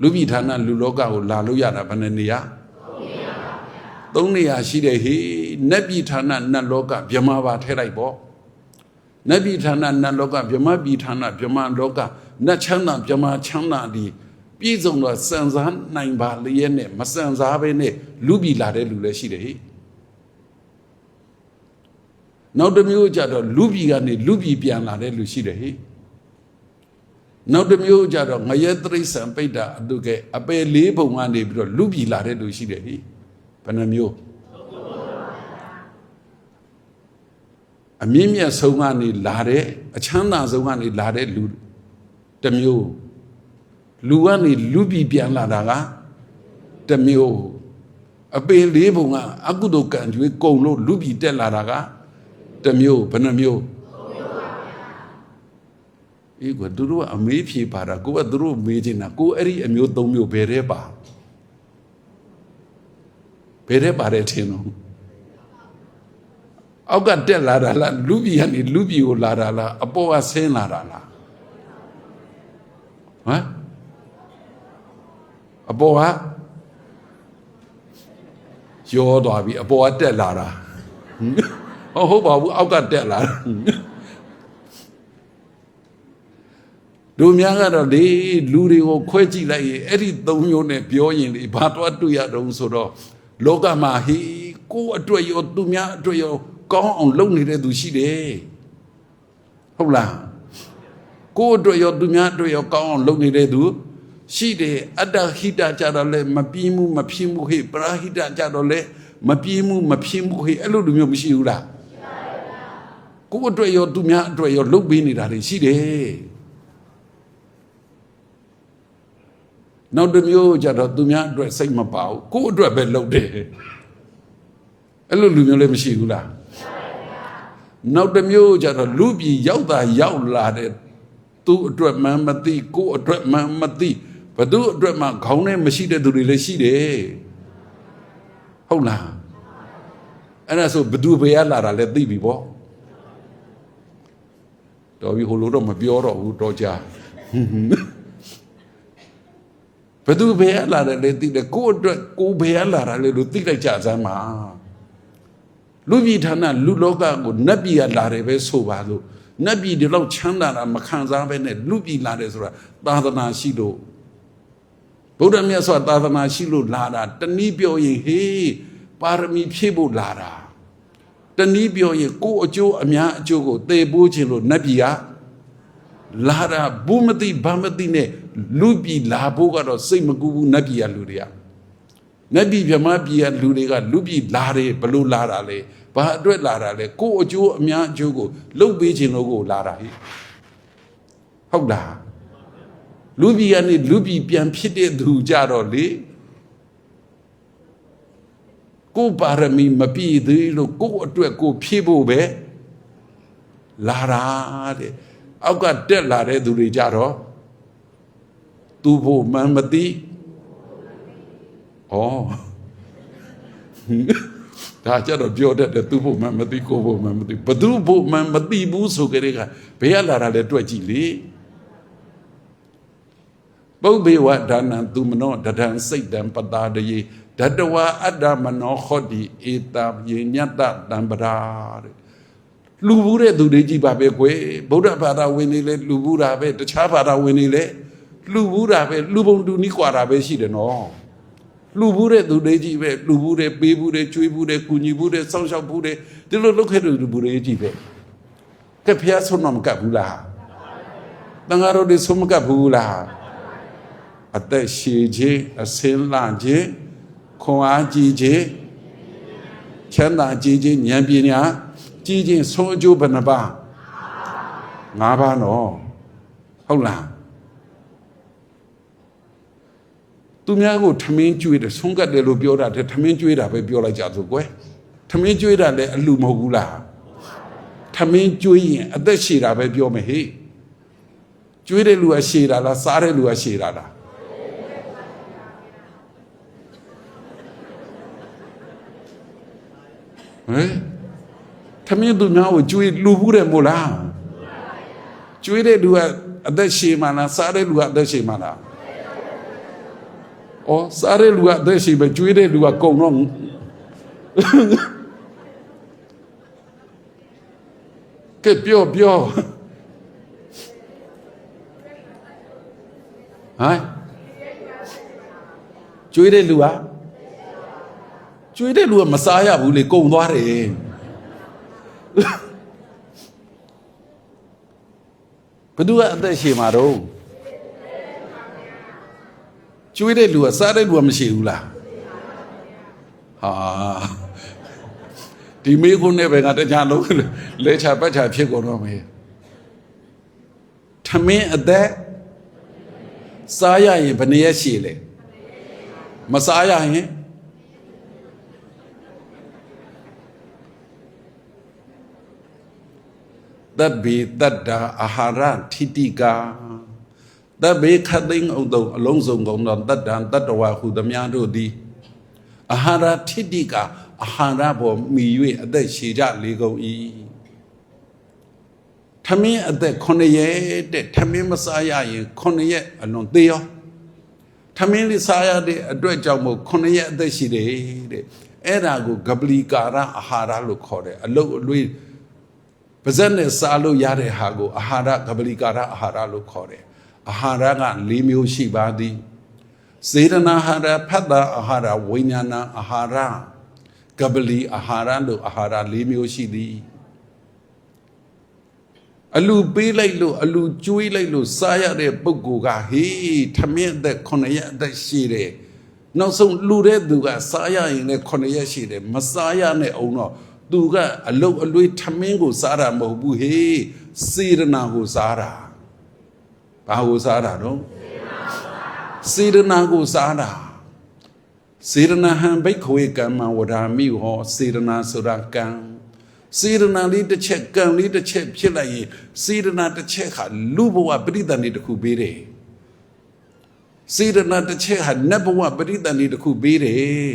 လူပြည်ဌာနလူလောကကိုလာလို့ရတာဘယ်နှနေရာ3နေရာရှိတယ်ဟေးနတ်ပြည်ဌာနနတ်လောကဗြဟ္မာပါထဲလိုက်ပေါ့နတ်ပြည်ဌာနနတ်လောကဗြဟ္မာပြည်ဌာနဗြဟ္မာလောကနတ်ချမ်းသာဗြဟ္မာချမ်းသာဒီပြည့်စုံတော့စံစားနိုင်ပါလျက်နဲ့မစံစားဘဲနဲ့လူပြည်လာတဲ့လူလည်းရှိတယ်ဟိနောက်တစ်မျိုးကြတော့လူပြည်ကနေလူပြည်ပြန်လာတဲ့လူရှိတယ်ဟိနောက်တစ်မျိုးကြတော့ငရဲတိရစ္ဆာန်ပိဋ္ဌအတုကအပယ်4ပုံကနေပြီးတော့လူပြည်လာတဲ့လူရှိတယ်ဟိဘယ်နှမျိုးအမြင့်မြတ်ဆုံးကနေလာတဲ့အချမ်းသာဆုံးကနေလာတဲ့လူတစ်မျိုးလူကနေလူပြည်ပြန်လာတာကတစ်မျိုးအပယ်4ပုံကအကုသိုလ်ကံကြွေးကုန်လို့လူပြည်တက်လာတာကတစ်မျိုးဘယ်နှမျိုးအေးကွသူတို့ကအမေးဖြေပါတာကိုကသူတို့မေးချင်တာကိုအဲ့ဒီအမျိုး3မျိုးဘယ်ထဲပါဘယ်ထဲပါတယ်ထင်တော့ အောက်ကတက်လာတာလားလူပြည်ကနေလူပြည်ကိုလာတာလားအပေါ်ကဆင်းလာတာလားဟမ်အပေါ်ကရောသွားပြီအပေါ်ကတက်လာတာဟုတ်ပါဘူးအောက်ကတက်လာတာတို့များကတော့လေလူတွေကိုခွဲကြည့်လိုက်ရင်အဲ့ဒီ၃မျိုးနဲ့ပြောရင်လေဘာတော့တွေ့ရတော့ဆိုတော့လောကမှာဟေးကိုယ်အတွက်ရောသူများအတွက်ရောကောင်းအောင်လုပ်နေတဲ့သူရှိတယ်ဟုတ်လားကိုယ်အတွက်ရောသူများအတွက်ရောကောင်းအောင်လုပ်နေတဲ့သူရှိတယ်အတ္တဟိတကြတော့လဲမပြင်းမှုမဖြစ်မှုဟေ့ပရာဟိတကြတော့လဲမပြင်းမှုမဖြစ်မှုဟေ့အဲ့လိုလူမျိုးမရှိဘူးလားကိုယ်အတွက်ရောသူများအတွက်ရောလုပ်ပေးနေတာတွေရှိတယ်နောက်တစ်မျိုးကြတော့သူများအတွက်စိတ်မပါဘူးကိုယ့်အတွက်ပဲလုပ်တယ်အဲ့လိုလူမျိုးလည်းမရှိဘူးလားနောက်တစ်မျိုးကြတော့လူပြည်ရောက်တာရောက်လာတဲ့သူ့အတွက်မှမသိကိုယ့်အတွက်မှမသိဘသူအတွက်မှခေါင်းထဲမရှိတဲ့သူတွေလည်းရှိတယ်ဟုတ်လားအဲ့ဒါဆိုဘသူဘယ်ရလာတာလဲသိပြီပေါ့တော်ပြီဟိုလိုတော့မပြောတော့ဘူးတော့ကြာဘယ်သူဘယ်လာတယ်လဲသိတယ်ကိုယ့်အတွက်ကိုယ်ဘယ်လာတာလဲလို့သိလိုက်ကြစမ်းပါလူပြည်ဌာနလူလောကကိုနတ်ပြည်ကလာတယ်ပဲဆိုပါလို့နတ်ပြည်ဒီလောက်ချမ်းသာတာမခံစားဘဲနဲ့လူပြည်လာတယ်ဆိုတာသာသနာရှိလို့ဗုဒ္ဓမြတ်စွာသာသနာရှိလို့လာတာတနည်းပြောရင်ဟေးပါရမီဖြည့်ဖို့လာတာတနည်းပြောရင်ကိုယ်အကျိုးအများအကျိုးကိုသေပိုးခြင်းလို့နတ်ပြည်ကလာတာဘူးမသိဘာမသိနဲ့လူပြည်လာဖို့ကတော့စိတ်မကူဘူးနတ်ပြည်ကလူတွေကနတ်ပြည်ဗမာပြည်ကလူတွေကလူပြည်လာတယ်ဘလို့လာတာလဲဘာအတွက်လာတာလဲကိုယ်အကျိုးအများအကျိုးကိုလှုပ်ပေးခြင်းလို့ကိုလာတာဟိဟုတ်လားလူပြည်ကနေလူပြည်ပြန်ဖြစ်တဲ့သူကြတော့လေကိုယ်ပါရမီမပြည့်သေးလို့ကိုယ်အတွက်ကိုဖြည့်ဖို့ပဲလာတာတဲ့အောက်ကတက်လာတဲ့သူတွေကြတော့သူဖို့မှန်မသိဩဒါကြတော့ပြောတတ်တယ်သူဖို့မှန်မသိကိုဖို့မှန်မသိဘသူဖို့မှန်မသိဘူးဆိုကြတဲ့ကဘယ်ရလာတာလဲတွက်ကြည့်လေပုဗ္ဗေဝဒါနံသူမနောတထံစိတ်တံပတာတယေဓတဝါအတ္တမနောခောတိဧတာယေညတ္တတံပရာတဲ့လူဘူးတဲ့သူတွေကြည့်ပါပဲကွယ်ဗုဒ္ဓဘာသာဝင်နေလဲလူဘူးတာပဲတခြားဘာသာဝင်နေလဲလူဘူးတာပဲလူပုံတူနီးကွာတာပဲရှိတယ်နော်လူဘူးတဲ့သူတွေကြည့်ပဲလူဘူးတဲ့ပေးဘူးတဲ့ကျွေးဘူးတဲ့ကူညီဘူးတဲ့စောင့်ရှောက်ဘူးတဲ့ဒီလိုလုပ်ခဲ့တဲ့လူဘူးတွေကြည့်ပဲကဲဖျားဆုံးတော့မကပ်ဘူးလားတန်ဃာတော်တွေဆုံးမကပ်ဘူးလားအသက်ရှည်ခြင်းအစင်းလာခြင်းခွန်အားကြီးခြင်းချမ်းသာကြီးခြင်းဉာဏ်ပညာကြီးခြင်းဆုံးအကျိုးဘယ်နှပါ၅ပါးနော်ဟုတ်လားသူများကိုထမင်းကျွေးတယ်ဆုံးကတ်တယ်လို့ပြောတာတဲ့ထမင်းကျွေးတာပဲပြောလိုက်ကြဆိုကွယ်ထမင်းကျွေးတာလည်းအလူမဟုတ်ဘူးလားထမင်းကျွေးရင်အသက်ရှည်တာပဲပြောမယ်ဟေ့ကျွေးတဲ့လူကရှည်တာလားစားတဲ့လူကရှည်တာလားဟဲ့ထမင်းသူများကိုကျွေးလူဘူးတယ်မို့လားကျွေးတဲ့လူကအသက်ရှည်မှလားစားတဲ့လူကအသက်ရှည်မှလားဩစားတဲ့လူကအသက်ရှည်ပဲကျွေးတဲ့လူကကုန်တော့ကဲပြောဟမ်ကျွေးတဲ့လူကမစားရဘူးလေကုန်သွားတယ်ဘယ်သူကအသက်ရှည်မှာတော့ကျွေးတဲ့လူကစားတဲ့လူကမရှိဘူးလားဟာဒီမေးခွန်းနဲ့ပဲငါတခြားလုံးလဲချပတ်ချဖြစ်ကုန်တော့မယ်ထမင်းအသက်စားရရင်ဘယ်နည်းရှိလဲမစားရရင်သဗ္ဗေတ္တာအာဟာရထိတိကာသဗ္ဗေခသိန်းဥဒ္ဒအလုံးစုံကုန်သောတတ္တံတတ္တဝါဟုသမျှတို့သည်အာဟာရထိတိကာ အာဟာရပေါ်မိ၍အသက်ရှည်ကြလေကုန်၏ထမင်းအသက်9ရက်တဲ့ထမင်းမစားရရင်9ရက်အလွန်သေးရောထမင်းလေးစားရတဲ့အတွက်ကြောင့်မို့9ရက်အသက်ရှိတယ်တဲ့အဲ့ဒါကိုဂပလီကာရအာဟာရလို့ခေါ်တယ်အလုတ်အလွေးပါဇက်နဲ့စားလို့ရတဲ့ဟာကိုအာဟာရဂပလီကာရအာဟာရလို့ခေါ်တယ်အာဟာရက4မျိုးရှိပါသည်စေတနာအာဟာရဖတ်တာအာဟာရဝိညာဏအာဟာရကပလီအာဟာရလို့အာဟာရ4မျိုးရှိသည်အလူပေးလိုက်လို့အလူကျွေးလိုက်လို့စားရတဲ့ပုဂ္ဂိုလ်ကဟေးထမင်းအသက်9ရက်အသက်ရှိတယ်နောက်ဆုံးလူတဲ့သူကစားရရင်လည်း9ရက်ရှိတယ်မစားရနဲ့အောင်တော့သူကအလုတ်အလွေးထမင်းကိုစားတာမဟုတ်ဘူးဟေးစေရနာကိုစားတာဘာကိုစားတာတော့စေရနာကိုစားတာစေရနာဟံဘိက္ခဝေကမ္မဝဒာမိဟောစေရနာဆိုတာကံစေရနာလေးတစ်ချက်ကံလေးတစ်ချက်ဖြစ်လိုက်ရင်စေရနာတစ်ချက်ဟာလူဘဝပရိသတ်နေတစ်ခုပေးတယ်စေရနာတစ်ချက်ဟာနတ်ဘဝပရိသတ်နေတစ်ခုပေးတယ်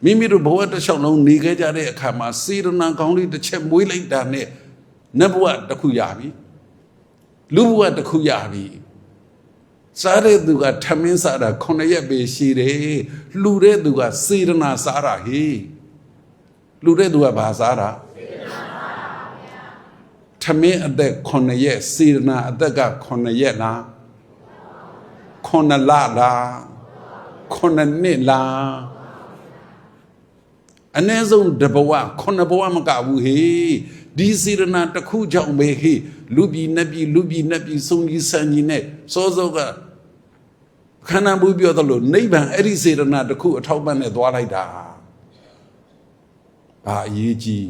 မိမိတို့ဘဝတစ်လျှောက်လုံးနေခဲ့ကြတဲ့အခါမှာစေရနာကောင်းလေးတစ်ချက်မွေးလိုက်တာနဲ့နတ်ဘဝတစ်ခုရပြီလူဘဝတစ်ခုရပြီစားတဲ့သူကထမင်းစားတာ9ရက်ပဲရှိတယ်လှူတဲ့သူကစေရနာစားတာဟေးလှူတဲ့သူကဘာစားတာထမင်းအသက်9ရက်စေရနာအသက်က9ရက်လား9လလား9နှစ်လားအနည်းဆုံးတဘဝ9ဘဝမကဘူးဟေးဒီစေရနာတစ်ခုကြောင့်ပဲဟေးလူပြည်နတ်ပြည်စုံကြီးဆန်ကြီးနဲ့စောစောကခန္ဓာမူပြောသလိုနိဗ္ဗာန်အဲ့ဒီစေရနာတစ်ခုအထောက်ပံ့နဲ့သွားလိုက်တာဘာအရေးကြီး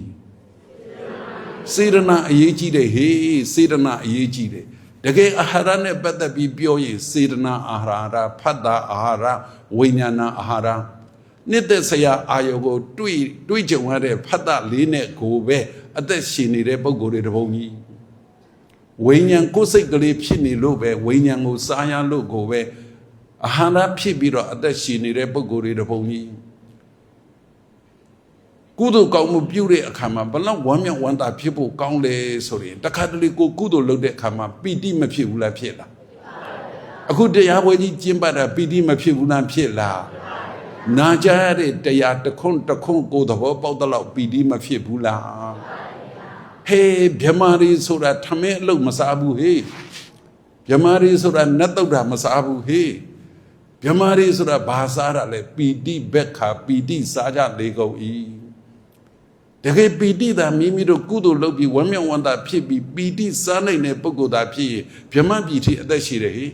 စေရနာအရေးကြီးတယ်ဟေးစေရနာအရေးကြီးတယ်တကယ်အာဟာရနဲ့ပတ်သက်ပြီးပြောရင်စေရနာအာဟာရဖတ်တာအာဟာရဝိညာဏအာဟာရနှစ်သက်စရာအာယုကိုတွေးကြုံရတဲ့ဖတ်တာလေးနဲ့ကိုပဲအသက်ရှင်နေတဲ့ပုံကိုယ်တွေတပုံကြီးဝိညာဉ်ကိုယ်စိတ်ကလေးဖြစ်နေလို့ပဲဝိညာဉ်ကိုစားရလို့ကိုပဲအာဟာရဖြစ်ပြီးတော့အသက်ရှင်နေတဲ့ပုံကိုယ်တွေတပုံကြီးကုသိုလ်ကောင်းမှုပြုတဲ့အခါမှာဘလောက်ဝမ်းမြောက်ဝမ်းသာဖြစ်ဖို့ကောင်းလဲဆိုရင်တခါတလေကိုကုသိုလ်လုပ်တဲ့အခါမှာပီတိမဖြစ်ဘူးလားဖြစ်လားအခုတရားပွဲကြီးကျင်းပတာပီတိမဖြစ်ဘူးလားဖြစ်လားနာကြရတဲ့တရားတခွန်းကိုသဘောပေါက်တဲ့လောက်ပီတိမဖြစ်ဘူးလားဟေးဗြဟ္မာရီဆိုတာထမင်းအလုပ်မစားဘူးဟေးဗြဟ္မာရီဆိုတာနတ်တုတ်တာမစားဘူးဟေးဗြဟ္မာရီဆိုတာဘာစားတာလဲပီတိဘက်ခါပီတိစားကြလေကုန်၏တကယ်ပီတိသာမိမိတို့ကုသိုလ်လုပ်ပြီးဝမ်းမြောက်ဝမ်းသာဖြစ်ပြီးပီတိစားနိုင်တဲ့ပုဂ္ဂိုလ်သာဖြစ်ရင်ဗြဟ္မပီတိအသက်ရှိတယ်ဟေ့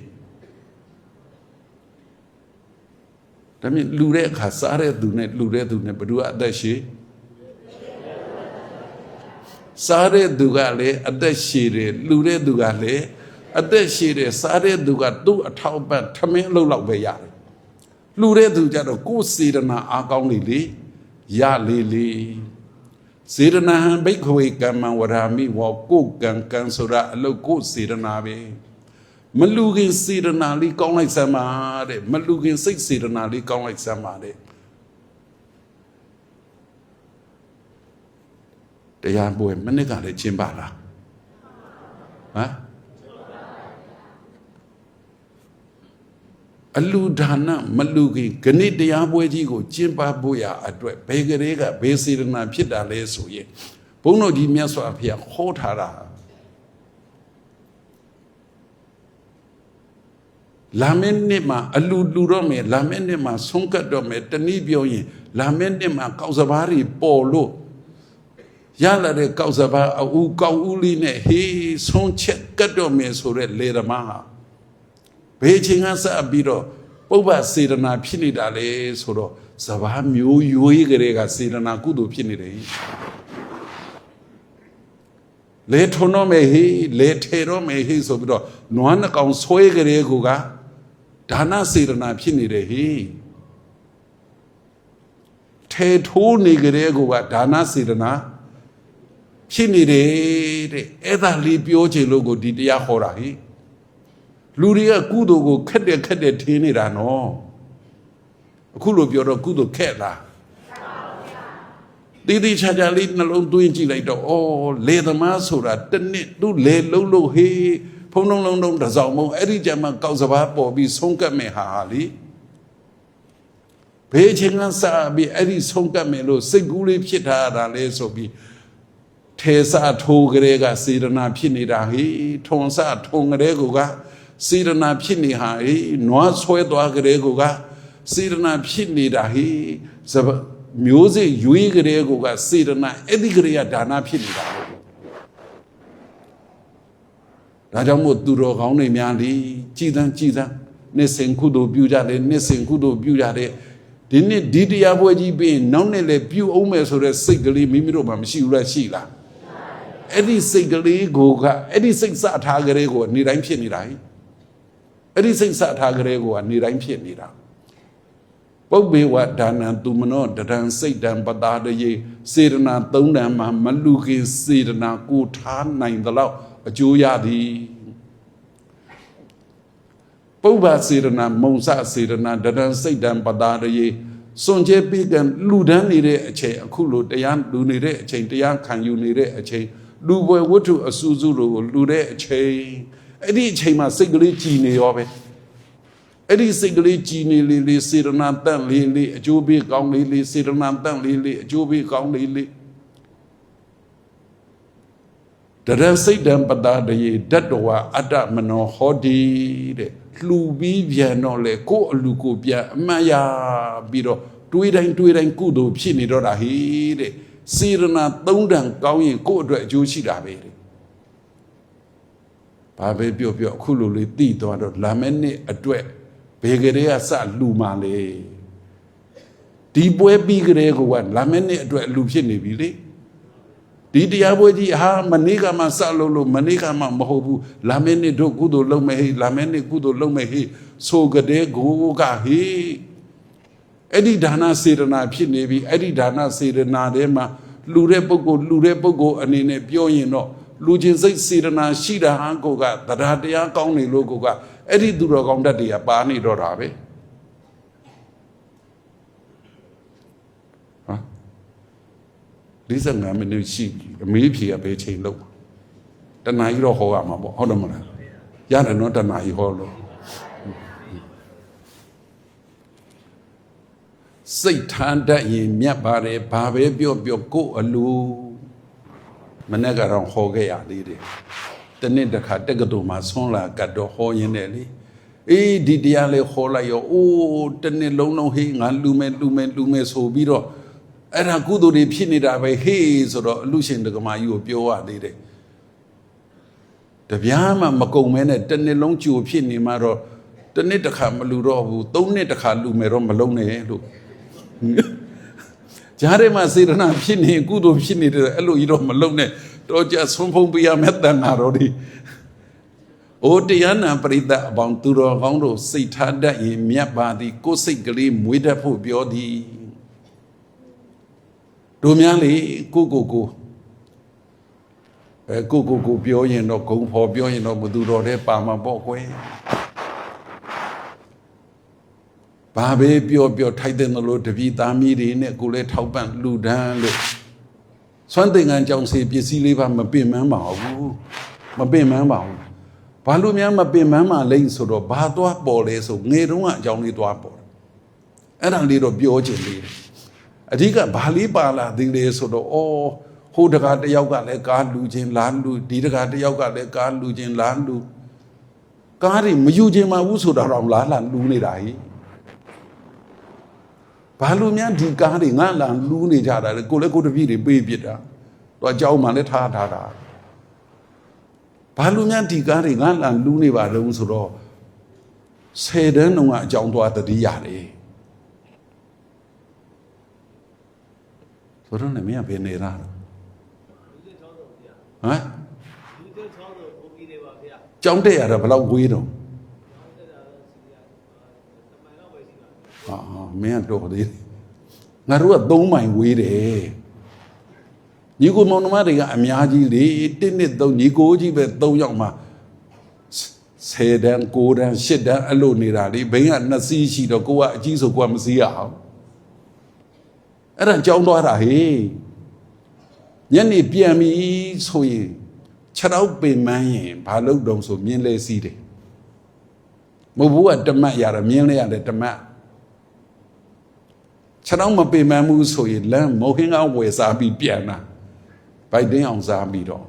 ဒါမြင်လူတဲ့အခါစားတဲ့သူနဲ့လူတဲ့သူနဲ့ဘယ်သူကအသက်ရှိစားတဲ့သူကလည်းအသက်ရှိတယ်လူတဲ့သူကလည်းအသက်ရှိတယ်စားတဲ့သူကသူ့အထောက်ပံ့ထမင်းအလုပ်လောက်ပဲရတယ်လူတဲ့သူကြတော့ကိုယ်စေတနာအားကောင်းလေရလေစေရနာဟံဘိက္ခဝေကမ္မံဝရာမိဝောကိုကံဆိုတာအလုတ်ကိုစေရနာပဲမလူခင်စေရနာလေးကောင်းလိုက်စမ်းပါတဲ့မလူခင်စိတ်စေရနာလေးကောင်းလိုက်စမ်းပါတဲ့တရားပွဲမနစ်ကလည်းကျင်းပါလားဟမ်အလူဒါနမလူခင်ဂဏိတရားပွဲကြီးကိုကျင်းပဖို့ရအတွက်ဘယ်ကလေးကဘယ်စေရနာဖြစ်တာလဲဆိုရင်ဘုန်းတော်ကြီးမြတ်စွာဘုရားဟောထားတာလာမယ့်နှစ်မှာအလူတော့မယ်လာမယ့်နှစ်မှာဆုံးကတ်တော့မယ်တနည်းပြောရင်လာမယ့်နှစ်မှာကောက်စဘာတွေပေါ်လို့ရလာတဲ့ကောက်စဘာအူကောက်ဦးလေးနဲ့ဟေးဆုံးချက်ကတ်တော့မယ်ဆိုတဲ့လေဓမ္မဟာဘယ်ချိန်ကစပြီးတော့ပုပ္ပစေရနာဖြစ်နေတာလဲဆိုတော့စဘာမျိုးရွေးကလေးကစေရနာကုသိုလ်ဖြစ်နေတယ်လေထုံတော့မယ်ဟေးလေထေတော့မယ်ဟေးဆိုပြီးတော့နွားနှကောင်ဆွဲကလေးကဒါနစေရနာဖြစ်နေတယ်ဟေးထေထိုးနေကလေးကဒါနစေရနာဖြစ်နေတယ်တဲ့အဲ့ဒါလေးပြောချင်လို့ကိုဒီတရားဟောတာဟေးလူတွေကကုသိုလ်ကိုခက်တယ်ထင်းနေတာနော်အခုလိုပြောတော့ကုသိုလ်ခက်လား တီတီချာချာလေးနှလုံးသွင်းကြည့်လိုက်တော့အော်လေသမားဆိုတာတစ်နှစ်သူ့လေလုံးလို့ဟေးဖုံလုံးလုံးတစ်စောင်မုံအဲ့ဒီကြမှာကောက်စဘာပေါ်ပြီးဆုံးကတ်မယ်ဟာလေဘေးချင်းကစားပြီးအဲ့ဒီဆုံးကတ်မယ်လို့စိတ်ကူးလေးဖြစ်ထားတာလေဆိုပြီးထေဆာထိုးကလေးကစေရနာဖြစ်နေတာဟေးထုံဆာထုံကလေးကစေရနာဖြစ်နေဟာဟေးနွားဆွဲသွားကလေးကစေရနာဖြစ်နေတာဟေးမျိုးစေ့ရွေးကလေးကစေရနာအဲ့ဒီကလေးကဒါနဖြစ်နေတာလို့ဒါကြောင့်မို့သူတော်ကောင်းတွေများလေကြည်သန်းနှစ်စဉ်ကုသိုလ်ပြုကြတယ်နှစ်စဉ်ကုသိုလ်ပြုကြတယ်ဒီနေ့ဒီတရားပွဲကြီးပြီးနောက်နေ့လည်းပြုအောင်မယ်ဆိုတဲ့စိတ်ကလေးမိမိတို့မှာမရှိဘူးလားရှိလားအဲ့ဒီစိတ်ကလေးကိုအဲ့ဒီစိတ်စထားကလေးကိုနေတိုင်းဖြစ်နေတာဟိအဲ့ဒီစိတ်စထားကလေးကိုနေတိုင်းဖြစ်နေတာပုပ္ပေဝဒါနံသူမနောတရံစိတ်တံပတာတရေစေရနာ၃တန်မှာမလူခင်စေရနာကိုထားနိုင်သလောက်အကျိုးရသည်ပုဗ္ဗစေရနာမုံစစေရနာတရံစိတ်တံပတာတရေစွန့်ကြဲပြီးကလူဒန်းနေတဲ့အချိန်အခုလိုတရားလူနေတဲ့အချိန်တရားခံယူနေတဲ့အချိန်လူပွဲဝတ္ထုအစူးစူးတို့ကိုလူတဲ့အချိန်အဲ့ဒီအချိန်မှာစိတ်ကလေးကြည်နေရောပဲအဲ့ဒီစိတ်ကလေးကြည်နေလေးစေရနာတန့်လေးအကျိုးပေးကောင်းလေးစေရနာတန့်လေးအကျိုးပေးကောင်းလေးတရစိတ်တံပတာတရေဓာတ်တော်အတ္တမနောဟောတိတဲ့လှူပြီးပြန်တော့လေကိုယ်အလူကိုပြန်အမှတ်ရပြီးတော့တွေးတိုင်းကုသိုလ်ဖြစ်နေတော့တာဟိတဲ့စေရနာ၃တန်ကောင်းရင်ကိုယ့်အတွက်အကျိုးရှိတာပဲတဲ့ဘာပဲပြောအခုလိုလေးသိသွားတော့လာမယ့်နှစ်အတွက်ဘယ်ကလေးကစလှူမှလဲဒီပွဲပြီးကလေးကလာမယ့်နှစ်အတွက်လှူဖြစ်နေပြီလေဒီတရားပွဲကြီးဟာမနေ့ကမှစလို့မနေ့ကမှမဟုတ်ဘူးလာမယ့်နှစ်တို့ကုသိုလ်လုပ်မယ်ဟေးလာမယ့်နှစ်ကုသိုလ်လုပ်မယ်ဟေးဆိုကြတဲ့ကိုကဟေးအဲ့ဒီဒါနစေရနာဖြစ်နေပြီအဲ့ဒီဒါနစေရနာထဲမှာလူတဲ့ပုဂ္ဂိုလ်အနေနဲ့ပြောရင်တော့လူချင်းစိတ်စေရနာရှိတာဟာကိုကတရားတရားကောင်းနေလို့ကိုကအဲ့ဒီသူတော်ကောင်းတတ်တွေကပါနေတော့တာပဲ45မိနစ်ရှိပြီအမေးဖြေကဘယ်ချိန်လောက်တနားကြီးတော့ဟောရမှာပေါ့ဟုတ်တယ်မလားရတယ်နော်တနားကြီးဟောလို့စိတ်ထားတတ်ရင်မြတ်ပါတယ်ဘာပဲပြောကိုယ်အလူမနေ့ကတော့ဟောခဲ့ရသေးတယ်တနေ့တစ်ခါတက္ကသိုလ်မှာဆွမ်းလာကတ်တော့ဟောရင်းနဲ့လေအေးဒီတရားလေးဟောလိုက်ရောအိုးတနေ့လုံးဟေးငါလူမယ်ဆိုပြီးတော့အဲ့ဒါကုသိုလ်တွေဖြစ်နေတာပဲဟေးဆိုတော့အလူရှင်တက္ကမကြီးကိုပြောရသေးတယ်တပြားမှမကုံမဲနဲ့တနေ့လုံးကြိုဖြစ်နေမှတော့တနေ့တစ်ခါမလူတော့ဘူး၃နှစ်တစ်ခါလူမယ်တော့မလုံးနဲ့လို့ကြားထဲမှာစေတနာဖြစ်နေကုသိုလ်ဖြစ်နေတယ်အဲ့လိုကြီးတော့မလုံးနဲ့တော့ကြဆုံးဖုံးပြရမယ့်တန်ဃာတော်ဒီအိုတရားနာပရိသတ်အပေါင်းသူတော်ကောင်းတို့စိတ်ထားတတ်ရင်မြတ်ပါသည်ကိုယ်စိတ်ကလေးမွေးတတ်ဖို့ပြောသည်တို့များလေကိုပြောရင်တော့ဂုံဖော်ပြောရင်တော့ဘသူတော်တဲ့ပါမှာပေါ့ကွယ်ဘာပဲပြောထိုက်တဲ့လို့တပည့်သားမီးတွေနဲ့ကိုလည်းထောက်ပံ့လူဒန်းလို့စွမ်းသင်္ကန်းကြောင့်စီပစ္စည်းလေးပါမပင်ပန်းပါဘူးဘာလို့များမပင်ပန်းပါလိမ့်ဆိုတော့ဘာသွားပေါ်လဲဆိုငယ်တုန်းကအကြောင်းလေးသွားပေါ်အဲ့ဒါလေးတော့ပြောချင်သေးတယ်အဓိကဘာလေးပါလာသေးလဲဆိုတော့ဟိုတကားတယောက်ကလည်းကားလူချင်းလားလူဒီတကားတယောက်ကလည်းကားလူချင်းလားလူကားတွေမယူချင်းမှဘူးဆိုတာတော့လားလူနေတာဟိဘာလို့များဒီကားတွေငါလာလူနေကြတာလဲကိုလည်းကိုတပည့်တွေပေးပြစ်တာတော့အเจ้าမှလည်းထားတာဘာလို့များဒီကားတွေငါလာလူနေပါတော့ဆိုတော့10တန်းတုန်းကအเจ้าသွားတတိရတယ်ဆိုတော့လည်းမင်းကဘယ်နေတာဟမ်ကျောင်းတက်ရတာဘယ်လောက်ဝေးတော့မင်းကတော့သေးတယ်ငါတို့က3မိုင်ဝေးတယ်ညီကိုမောင်နှမတွေကအများကြီးလေ1နှစ်3ညီကိုကြီးပဲ3ယောက်မှ10တန်း9တန်း10တန်းအဲ့လိုနေတာလေဘိန်းက2စီးရှိတော့ကိုကအကြီးဆိုကိုကမစီးရအောင်အဲ့ဒါကြောင်းသွားတာဟေး ညနေပြန်ပြီဆိုရင်ခြေထောက်ပင်မန်းရင်ဘာလို့တုံးဆိုမြင်းလဲစီးတယ်မဟုတ်ဘူးကတမတ်ရတာမြင်းလဲရတယ်တမတ်ခြေထောက်မပင်မန်းဘူးဆိုရင်လမ်းမုတ်ဟင်းကဝယ်စားပြီးပြန်တာဗိုက်တင်းအောင်စားပြီးတော့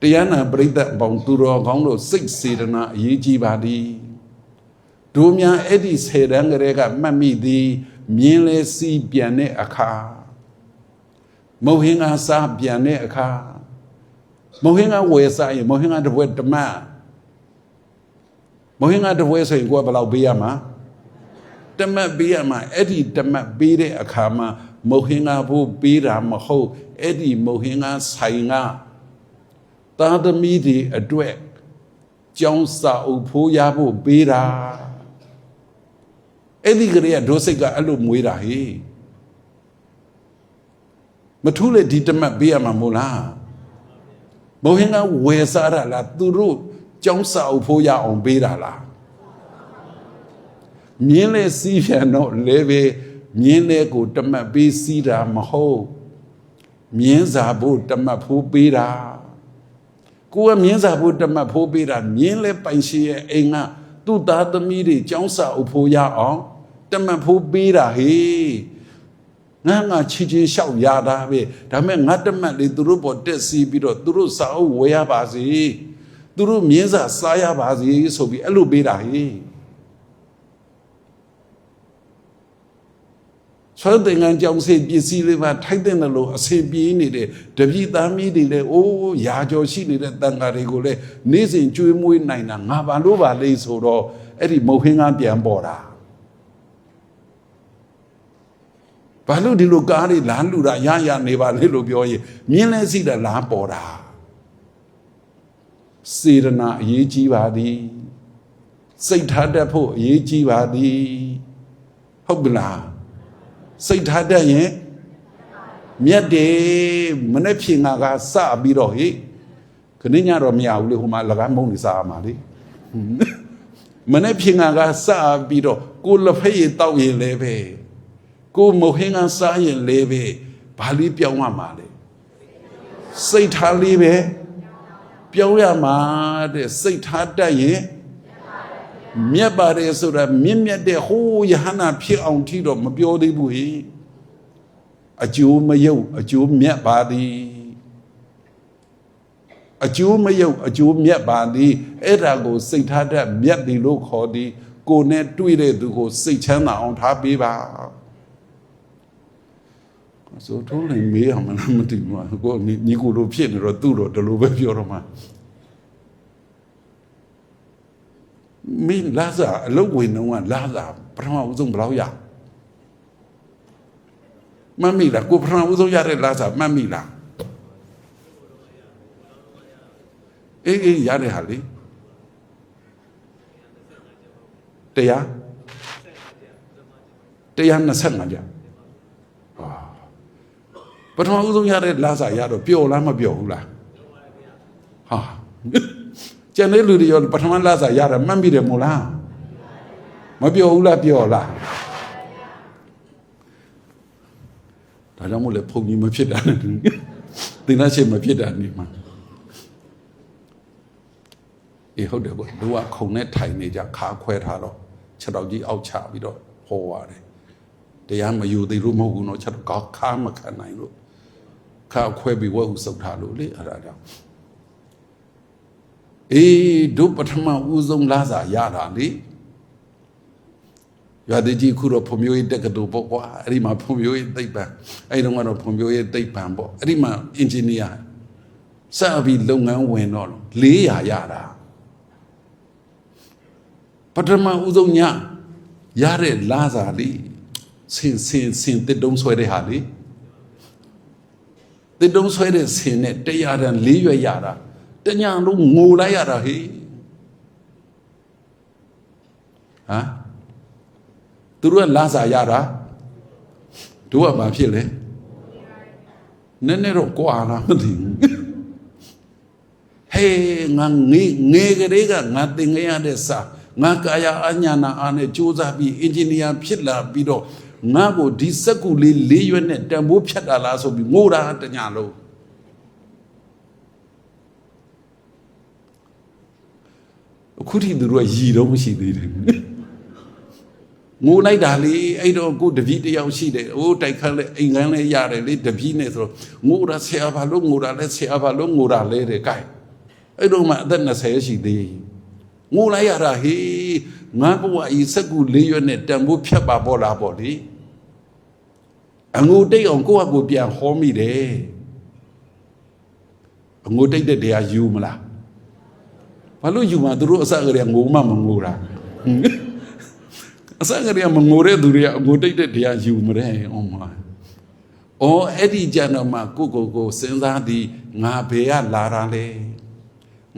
တရားနာပရိသတ်ပေါင်းသူတော်ကောင်းတို့စိတ်စေတနာအရေးကြီးပါသည်တို့များအဲ့ဒီဆယ်တန်းကလေးကမှတ်မိသည်မြင်းလဲစီးပြန်တဲ့အခါမုတ်ဟင်းကစားပြန်တဲ့အခါမုတ်ဟင်းကဝယ်စားရင်မုတ်ဟင်းကတစ်ပွဲတမတ်မုတ်ဟင်းကတစ်ပွဲဆိုရင်ကိုယ်ကဘယ်လောက်ပေးရမှာတမတ်ပေးရမှာအဲ့ဒီတမတ်ပေးတဲ့အခါမှာမုတ်ဟင်းကဖို့ပေးတာမဟုတ်အဲ့ဒီမုတ်ဟင်းကဆိုင်ကသာသမီတွေအတွက်ကျောင်းစာအုပ်ဖိုးရဖို့ပေးတာအဲ့ဒီကလေးကဒုစိတ်ကအဲ့လိုမွေးတာဟေးမထူးလေဒီတမတ်ပေးရမှာမို့လားမုတ်ဟင်းကဝယ်စားရလားသူတို့ကျောင်းစာအုပ်ဖိုးရအောင်ပေးတာလားမြင်းလေစီးပြန်တော့လေပဲမြင်းလေကိုတမတ်ပေးစီးတာမဟုတ်မြင်းစာဖို့တမတ်ဖိုးပေးတာကိုကမြင်းစာဖို့တမတ်ဖိုးပေးတာမြင်းလေပိုင်ရှိရဲ့အိမ်ကသူ့သားသမီးတွေကျောင်းစာအုပ်ဖိုးရအောင်တမတ်ဖိုးပေးတာဟေးငါချီချင်းလျှောက်ရတာပဲဒါပေမဲ့ငါတမတ်လေးသူတို့ပေါ်တက်စီးပြီးတော့သူတို့စာအုပ်ဝယ်ရပါစေသူတို့မြင်းစာစားရပါစေဆိုပြီးအဲ့လိုပေးတာဟေးဆွမ်းတင်ငန်းကြောင့်စေပစ္စည်းလေးပါထိုက်တဲ့လို့အစီပြေးနေတဲ့တပည့်သားမီးတွေလည်းအိုးရာကျော်ရှိနေတဲ့တန်ဃာတွေကိုလည်းနေ့စဉ်ကျွေးမွေးနိုင်တာငါဘာလို့ပါလဲဆိုတော့အဲ့ဒီမုတ်ဟင်းကပြန်ပေါ်တာဘာလို့ဒီလိုကားတွေလမ်းလူတာရနေပါလေလို့ပြောရင်မြင်းလဲစီတာလားပေါ်တာစေရနာအရေးကြီးပါသည်စိတ်ထားတတ်ဖို့အရေးကြီးပါသည်ဟုတ်ကလားစိတ်ထားတတ်ရင်မြတ်တယ်မနေ့ဖြင်ကစပြီးတော့ဟေ့ခဏညတော့မရဘူးလေဟိုမှာလကားမုံနေစားရမှာလေမနေ့ဖြင်ကစပြီးတော့ကိုလက်ဖက်ရည်တောက်ရင်လည်းပဲကိုမုတ်ဟင်းကစားရင်လည်းပဲဘာလေးပြောင်းရမှာလဲစိတ်ထားလေးပဲပြောင်းရမှာတဲ့စိတ်ထားတတ်ရင်မြတ်ပါတယ်ဆိုတာမြင့်မြတ်တဲ့ဟိုးယဟနာဖြစ်အောင်ထိတော့မပြောသေးဘူးဟိအကျိုးမယုတ်အကျိုးမြတ်ပါသည်အကျိုးမယုတ်အကျိုးမြတ်ပါသည်အဲ့ဒါကိုစိတ်ထားတတ်မြတ်သည်လို့ခေါ်သည်ကိုယ်နဲ့တွေ့တဲ့သူကိုစိတ်ချမ်းသာအောင်ထားပေးပါဆိုတော့လည်းမေးအောင်မလားမသိဘူးကိုညီကိုလိုဖြစ်နေတော့သူ့တော့ဒီလိုပဲပြောတော့မှာမင်းလာစားအလုပ်ဝင်တော့လာစားပထမဦးဆုံးဘယ်လောက်ရမှတ်မိလားကိုပထမဦးဆုံးရတဲ့လာစားမှတ်မိလားအေးရတဲ့ဟာလေတရား25ကျပထမဦးဆုံးရတဲ့လာစားရတော့ပျော်လားမပျော်ဘူးလားဟာကျန်တဲ့လူတွေရောပထမလာစားရတာမှတ်မိတယ်မို့လားမပျော်ဘူးလားပျော်လားဒါကြောင့်မို့လဲဖုန်ကြီးမဖြစ်တာနဲ့သင်္နာရှိမဖြစ်တာနေမှာအေးဟုတ်တယ်ကွတို့ကခုံနဲ့ထိုင်နေကြခါခွဲထားတော့ချက်တော်ကြီးအောက်ချပြီးတော့ဟောရတယ်တရားမယူသေးလို့မဟုတ်ဘူးနော်ချက်တော်ခါမခံနိုင်လို့ခါခွဲပြီးဝဲဟုစုပ်ထားလို့လေအဲ့ဒါကြောင့်အေးတို့ပထမဦးဆုံးလာစာရတာလေရွာတကြီးခုတော့ဖွံ့ဖြိုးရေးတက္ကသိုလ်ပေါ့ကွာအဲ့ဒီမှာဖွံ့ဖြိုးရေးသိပ္ပံအဲ့ဒီတော့ကတော့ဖွံ့ဖြိုးရေးသိပ္ပံပေါ့အဲ့ဒီမှာအင်ဂျင်နီယာစပြီးလုပ်ငန်းဝင်တော့400ရတာပထမဦးဆုံးညရတဲ့လာစာလေးဆင်တစ်တုံးဆွဲတဲ့ဟာလေးတစ်တုံးဆွဲတဲ့ဆင်နဲ့100တန်4ရွက်ရတာတညာလုံးငိုလိုက်ရတာဟေးဟမ်သူတို့ကလာစာရတာတို့ကဘာဖြစ်လဲနည်းနည်းတော့ကြွာလာမသိဘူးဟေးငါငယ်ကလေးကငါတင်ခဲ့ရတဲ့စာငါကာယအညာနာအားနဲ့ကြိုးစားပြီးအင်ဂျင်နီယာဖြစ်လာပြီးတော့ ငါကိုဒီစက်ကူလေး၄ရွက်နဲ့တန်ဖိုးဖြတ်တာလားဆိုပြီးငိုတာတညာလုံးအခုထိသူတို့ကရည်တော့မရှိသေးတယ်ငိုလိုက်တာလေအဲ့တော့ကိုတပည့်တယောက်ရှိတယ်အိုးတိုက်ခတ်လဲအိမ်ကန်းလဲရတယ်လေတပည့်နဲ့ဆိုတော့ငိုတာဆရာဘာလို့ငိုတာလဲဆရာဘာလို့ငိုတာလဲတဲ့ gain အဲ့တော့မှအသက်20ရှိသေးငိုလိုက်ရတာဟေးငါဘဝဤစက်ကူ၄ရွက်နဲ့တန်ဖိုးဖြတ်ပါပေါ်လာပေါ့လေအငိုတိတ်အောင်ကိုယ့်အကိုပြန်ဟောမိတယ်အငိုတိတ်တဲ့တရားယူမလားဘာလို့ယူမှာသူတို့အစကတည်းကငိုမှမငိုတာအစကတည်းကမငိုတဲ့သူတွေကအငိုတိတ်တဲ့တရားယူမတဲ့အော်မအော်အဲ့ဒီကြတော့မှကိုစဉ်းစားသည်ငါဘယ်ကလာတာလဲ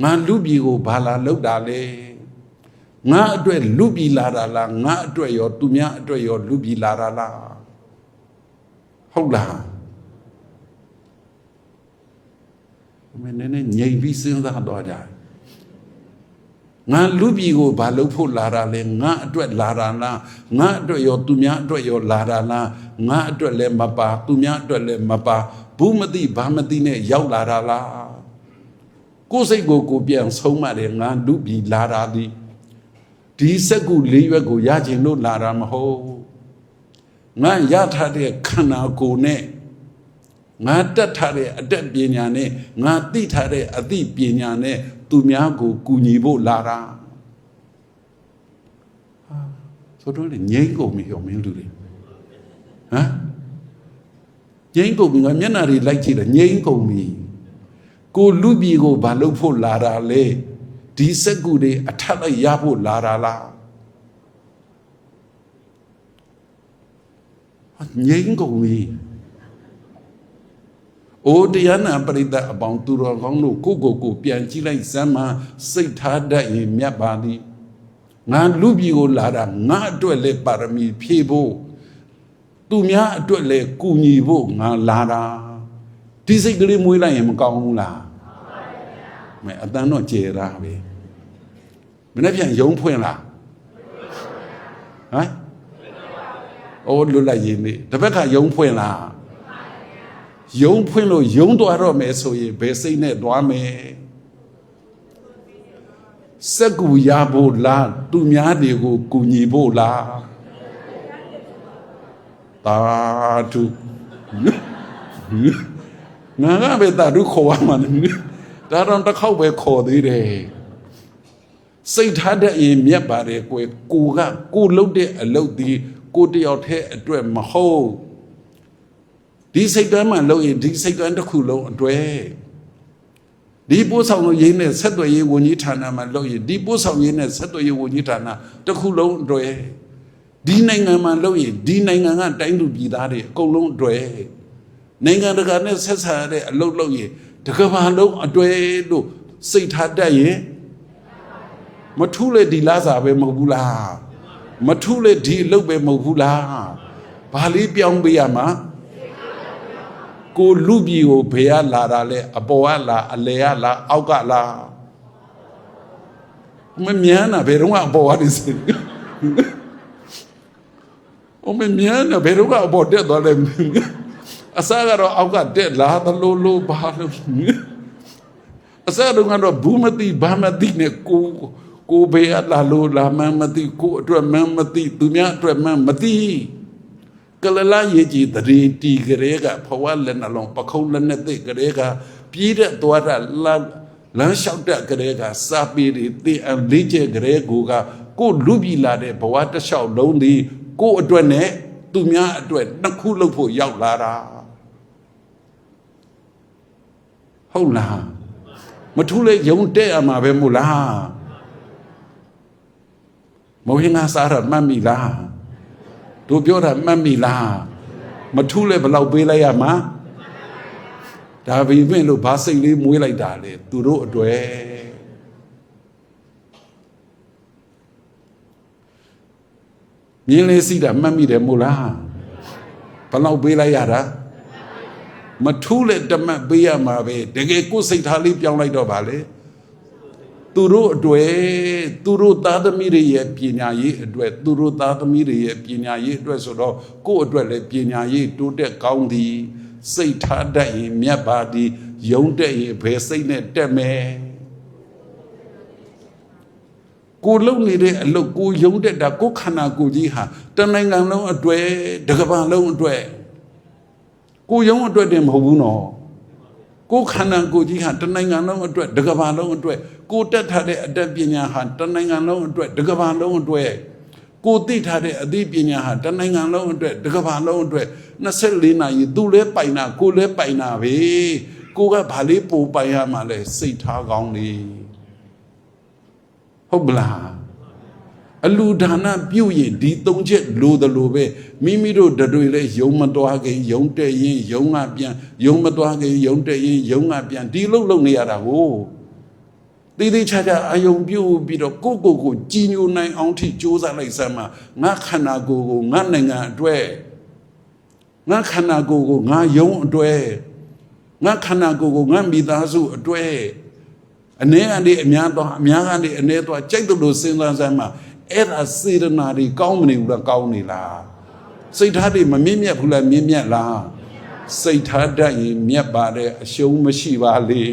ငါလူပြည်ကိုဘာလာလောက်တာလဲငါအတွက်လူပြည်လာတာလားငါအတွက်ရောသူများအတွက်ရောလူပြည်လာတာလားဟုတ်လားမင်းနဲ့ငြိမ်ပြီးစဉ်းစားတော့ကြငါလူပြည်ကိုဘာလို့ဖို့လာတာလဲငါအတွက်လာတာလားငါအတွက်ရောသူများအတွက်ရောလာတာလားငါအတွက်လည်းမပါသူများအတွက်လည်းမပါဘူးမသိဘာမသိနဲ့ရောက်လာတာလားကိုယ်စိတ်ကိုပြန်ဆုံးမတယ်ငါလူပြည်လာတာဒီစက်ကူ၄ရွက်ကိုရခြင်းလို့လာတာမဟုတ်ငါရထားတဲ့ခန္ဓာကိုယ်နဲ့ငါတက်ထားတဲ့အတက်ပညာနဲ့ငါသိထားတဲ့အသိပညာနဲ့သူများကိုကူညီဖို့လာတာဆိုတော့လေငြိမ်းကုန်ပြီရောမင်းလူတွေဟမ်ငြိမ်းကုန်ပြီငါမျက်နှာတွေလိုက်ကြည့်တယ်ငြိမ်းကုန်ပြီကိုလူပြည်ကိုဘာလုပ်ဖို့လာတာလဲဒီစက်ကူတွေအထက်လိုက်ရဖို့လာတာလားငြိမ်းကုန်ပြီအိုးတရားနာပရိသတ်အပေါင်းသူတော်ကောင်းတို့ကိုပြန်ကြည့်လိုက်စမ်းမှစိတ်ထားတတ်ရင်မြတ်ပါသည်ငါလူပြည်ကိုလာတာငါအတွက်လည်းပါရမီဖြည့်ဖို့သူများအတွက်လည်းကူညီဖို့ငါလာတာဒီစိတ်ကလေးမွေးလိုက်ရင်မကောင်းဘူးလားမဲအတန်းတော့ကျေတာပဲမနေ့ပြန်ရုံးဖွင့်လားဟမ်အိုးလွတ်လိုက်ရင်လေတပတ်ခါရုံးဖွင့်လားယုံဖွင့်လို့ယုံသွားတော့မယ်ဆိုရင်ဘယ်စိတ်နဲ့သွားမယ်စက်ကူရဖို့လားသူများတွေကိုကူညီဖို့လားတာဓုငါကပဲတာဓုခေါ်ရမှာဒါတော့တစ်ခေါက်ပဲခေါ်သေးတယ်စိတ်ထားတဲ့ရင်မြတ်ပါတယ်ကိုလှုပ်တဲ့အလုပ်ဒီကိုတယောက်တည်းအတွက်မဟုတ်ဒီစိတ်တမ်းမှလုပ်ရင်ဒီစိတ်တမ်းတစ်ခုလုံးအတွက်ဒီပို့ဆောင်ရေးနဲ့ဆက်သွယ်ရေးဝန်ကြီးဌာနမှာလုပ်ရင်ဒီပို့ဆောင်ရေးနဲ့ဆက်သွယ်ရေးဝန်ကြီးဌာနတစ်ခုလုံးအတွက်ဒီနိုင်ငံမှာလုပ်ရင်ဒီနိုင်ငံကတိုင်းသူပြည်သားတွေအကုန်လုံးအတွက်နိုင်ငံတကာနဲ့ဆက်ဆံရတဲ့အလုပ်လုပ်ရင်တကဘာလုံးအတွက်လို့စိတ်ထားတတ်ရင်မထူးလေဒီလားစာပဲမဟုတ်ဘူးလားမထူးလေဒီအလုပ်ပဲမဟုတ်ဘူးလားဘာလေးပြောင်းပေးရမှာကိုလူပြည်ကိုဘယ်ကလာတာလဲအပေါ်ကလားအလယ်ကလားအောက်ကလားမမြန်းတာဘယ်တော့မှအပေါ်ကနေစမမြန်းတာဘယ်တော့မှအပေါ်တက်သွားလဲအစားကတော့အောက်ကတက်လာသလိုဘာလို့အစားတော့ကတော့ဘူးမသိဘာမသိနဲ့ကိုဘယ်ကလာလို့လာမှန်းမသိကိုအတွက်မှန်းမသိသူများအတွက်မှန်းမသိကလလာရေးကြည်တရေတီကလေးကဖဝလက်နှလုံးပခုံးလက်နဲ့သိကလေးကပြေးတဲ့သွားတာလမ်းလျှောက်တဲ့ကလေးကစာပေတွေသိအလေးကျဲကလေးကိုလူပြည်လာတဲ့ဘဝတစ်လျှောက်လုံးဒီကိုအတွက်နဲ့သူများအတွက်နှစ်ခုလုပ်ဖို့ရောက်လာတာဟုတ်လားမထူးလေယုံတဲ့ရမှာပဲမို့လားမဟုတ်ရင်ငါစားရမှတ်မိလားတို့ပြောတာမှတ်မိလားမထူးလဲဘလောက်ပေးလိုက်ရမှာဒါပေမဲ့လို့ဘာစိတ်လေးမွေးလိုက်တာလေသူတို့အတွေ့မြင်းလေးစီးတာမှတ်မိတယ်မို့လားဘလောက်ပေးလိုက်ရတာမထူးလဲတမတ်ပေးရမှာပဲတကယ်ကိုယ်စိတ်ထားလေးပြောင်းလိုက်တော့ဗာလေ သူတို့သားသမီးတွေရဲ့ပညာရေးအတွက်သူတို့သားသမီးတွေရဲ့ပညာရေးအတွက်ဆိုတော့ကိုယ့်အတွက်လည်းပညာရေးတိုးတက်ကောင်းသည်စိတ်ထားတတ်ရင်မြတ်ပါသည်ယုံတက်ရင်ဘယ်စိတ်နဲ့တက်မယ်ကိုလုံနေတဲ့အလုပ်ကိုယုံတက်တာကိုခန္ဓာကိုယ်ကြီးဟာတနိုင်ငံလုံးအတွက်တကမ္ဘာလုံးအတွက်ကိုယုံအတွက်တည်းမဟုတ်ဘူးနော်ကိုခန္ဓာကိုယ်ကြီးဟာတနိုင်ငံလုံးအတွက်တကမ္ဘာလုံးအတွက်ကိုတက်ထားတဲ့အတတ်ပညာဟာတနိုင်ငံလုံးအတွက်တကမ္ဘာလုံးအတွက်ကိုသိထားတဲ့အသိပညာဟာတနိုင်ငံလုံးအတွက်တကမ္ဘာလုံးအတွက်24နာရီသူလည်းပိုင်တာကိုလည်းပိုင်တာပဲကိုကဘာလေးပိုပိုင်ရမှာလဲစိတ်ထားကောင်းလေဟုတ်ပလားအလူဒါနပြုရင်ဒီ၃ချက်လိုတယ်လို့ပဲမိမိတို့တွေလည်းယုံမသွားခင်ယုံတက်ရင်ယုံကပြန်ယုံမသွားခင်ယုံတက်ရင်ယုံကပြန်ဒီလုံနေရတာကိုတိတိကျကျအယုံပြုပြီးတော့ကိုကြီးညိုနိုင်အောင်ထိကြိုးစားလိုက်စမ်းမှာငါခန္ဓာကိုယ်ကိုငါနိုင်ငံအတွက်ငါခန္ဓာကိုယ်ကိုငါယုံအတွက်ငါခန္ဓာကိုယ်ကိုငါမိသားစုအတွက်အနေကနေအများကနေအနေတော့ကြိုက်တယ်လို့စဉ်းစားစမ်းမှာအဲ့ဒါစေတနာတွေကောင်းမနေဘူးလားကောင်းနေလားစိတ်ထားတွေမမြင့်မြတ်ဘူးလားမြင့်မြတ်လားစိတ်ထားတတ်ရင်မြတ်ပါတဲ့အရှုံးမရှိပါလေ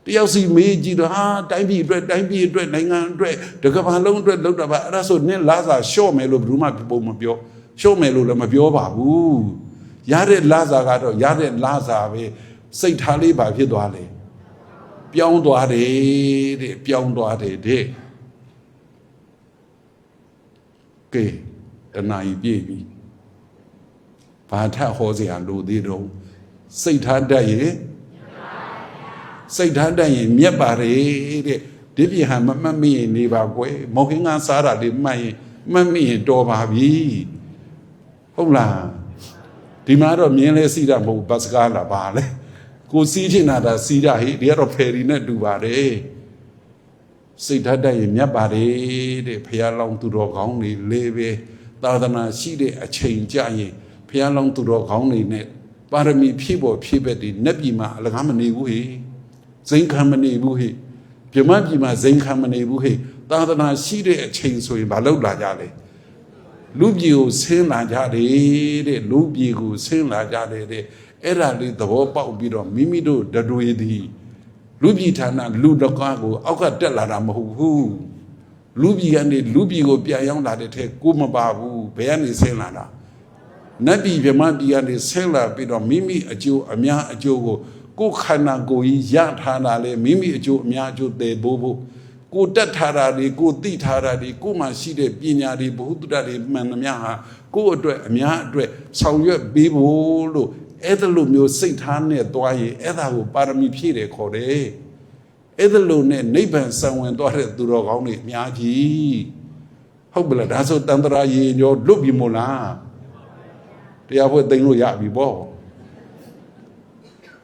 တယောက်စီမေးကြည့်တော့ဟာတိုင်းပြည်အတွက်နိုင်ငံအတွက်တကမ္ဘာလုံးအတွက်လောက်တာပါအဲ့ဒါဆိုနင်းလာစာလျှော့မယ်လို့ဘယ်သူမှပုံမပြောလျှော့မယ်လို့လည်းမပြောပါဘူးရတဲ့လာစာကတော့ရတဲ့လာစာပဲစိတ်ထားလေးပါဖြစ်သွားလေပြောင်းသွားတယ်တဲ့ပြောင်းသွားတယ်တဲ့ကဲတဏှာကြီးပြည့်ပြီဘာထဟောစရာလိုသေးတော့စိတ်ထားတတ်ရင်စိတ်ထားတတ်ရင်မြတ်ပါတယ်တဲ့ဒီပြဟာမမှတ်မိရင်နေပါကွယ်မောခင်ကစားတာလေးမှတ်ရင်မှတ်မိရင်တော်ပါပြီဟုတ်လားဒီမှာတော့မြင်းလဲစီးတာမဟုတ်ဘတ်စကားလားပါလဲကိုစီးချင်တာစီးတာဟိဒီကတော့ဖယ်ရီနဲ့တူပါတယ်စိတ်ဓာတ်တတ်ရင်မြတ်ပါတယ်တဲ့ဘုရားလောင်းသူတော်ကောင်းတွေလေးပဲသာသနာရှိတဲ့အချိန်ကြရင်ဘုရားလောင်းသူတော်ကောင်းတွေနဲ့ပါရမီဖြည့်ပေါ်ဖြည့်ဘက်တွေနတ်ပြည်မှာအလကားမနေဘူးဟိဇိမ်ခံမနေဘူးဟိပြမပြည်မှာဇိမ်ခံမနေဘူးဟိသာသနာရှိတဲ့အချိန်ဆိုရင်မလုပ်လာကြလေလူပြည်ကိုဆင်းလာကြတယ်တဲ့လူပြည်ကိုဆင်းလာကြတယ်တဲ့အဲ့ဒါလေးသဘောပေါက်ပြီးတော့မိမိတို့တွေသည်လူပြည်ဌာနလူတကားကိုအောက်ကတက်လာတာမဟုတ်ဘူးလူပြည်ကနေလူပြည်ကိုပြန်ရောက်လာတဲ့ထဲကိုမပါဘူးဘယ်ကနေဆင်းလာတာနတ်ပြည်ဗမာပြည်ကနေဆင်းလာပြီးတော့မိမိအကျိုးအများအကျိုးကိုခန္ဓာကိုယ်ကြီးရထားတာလေမိမိအကျိုးအများအကျိုးတည်ဖို့ကိုတက်ထားတာတွေကိုသိထားတာကိုမှရှိတဲ့ပညာတွေဘုဟုတ္တတွေမှန်သမျှဟာကိုအတွက်အများအတွက်ဆောင်ရွက်ပေးဖို့လို့အဲ့ဒါလိုမျိုးစိတ်ထားနဲ့သွားရင်အဲ့ဒါကိုပါရမီဖြည့်တယ်ခေါ်တယ်အဲ့ဒါလိုနဲ့နိဗ္ဗာန်ဆံဝင်သွားတဲ့သူတော်ကောင်းတွေအများကြီးဟုတ်ပလားဒါဆိုတန်ត្រာရေညောလွတ်ပြီမို့လားတရားဖွဲ့သိမ်းလို့ရပြီပေါ့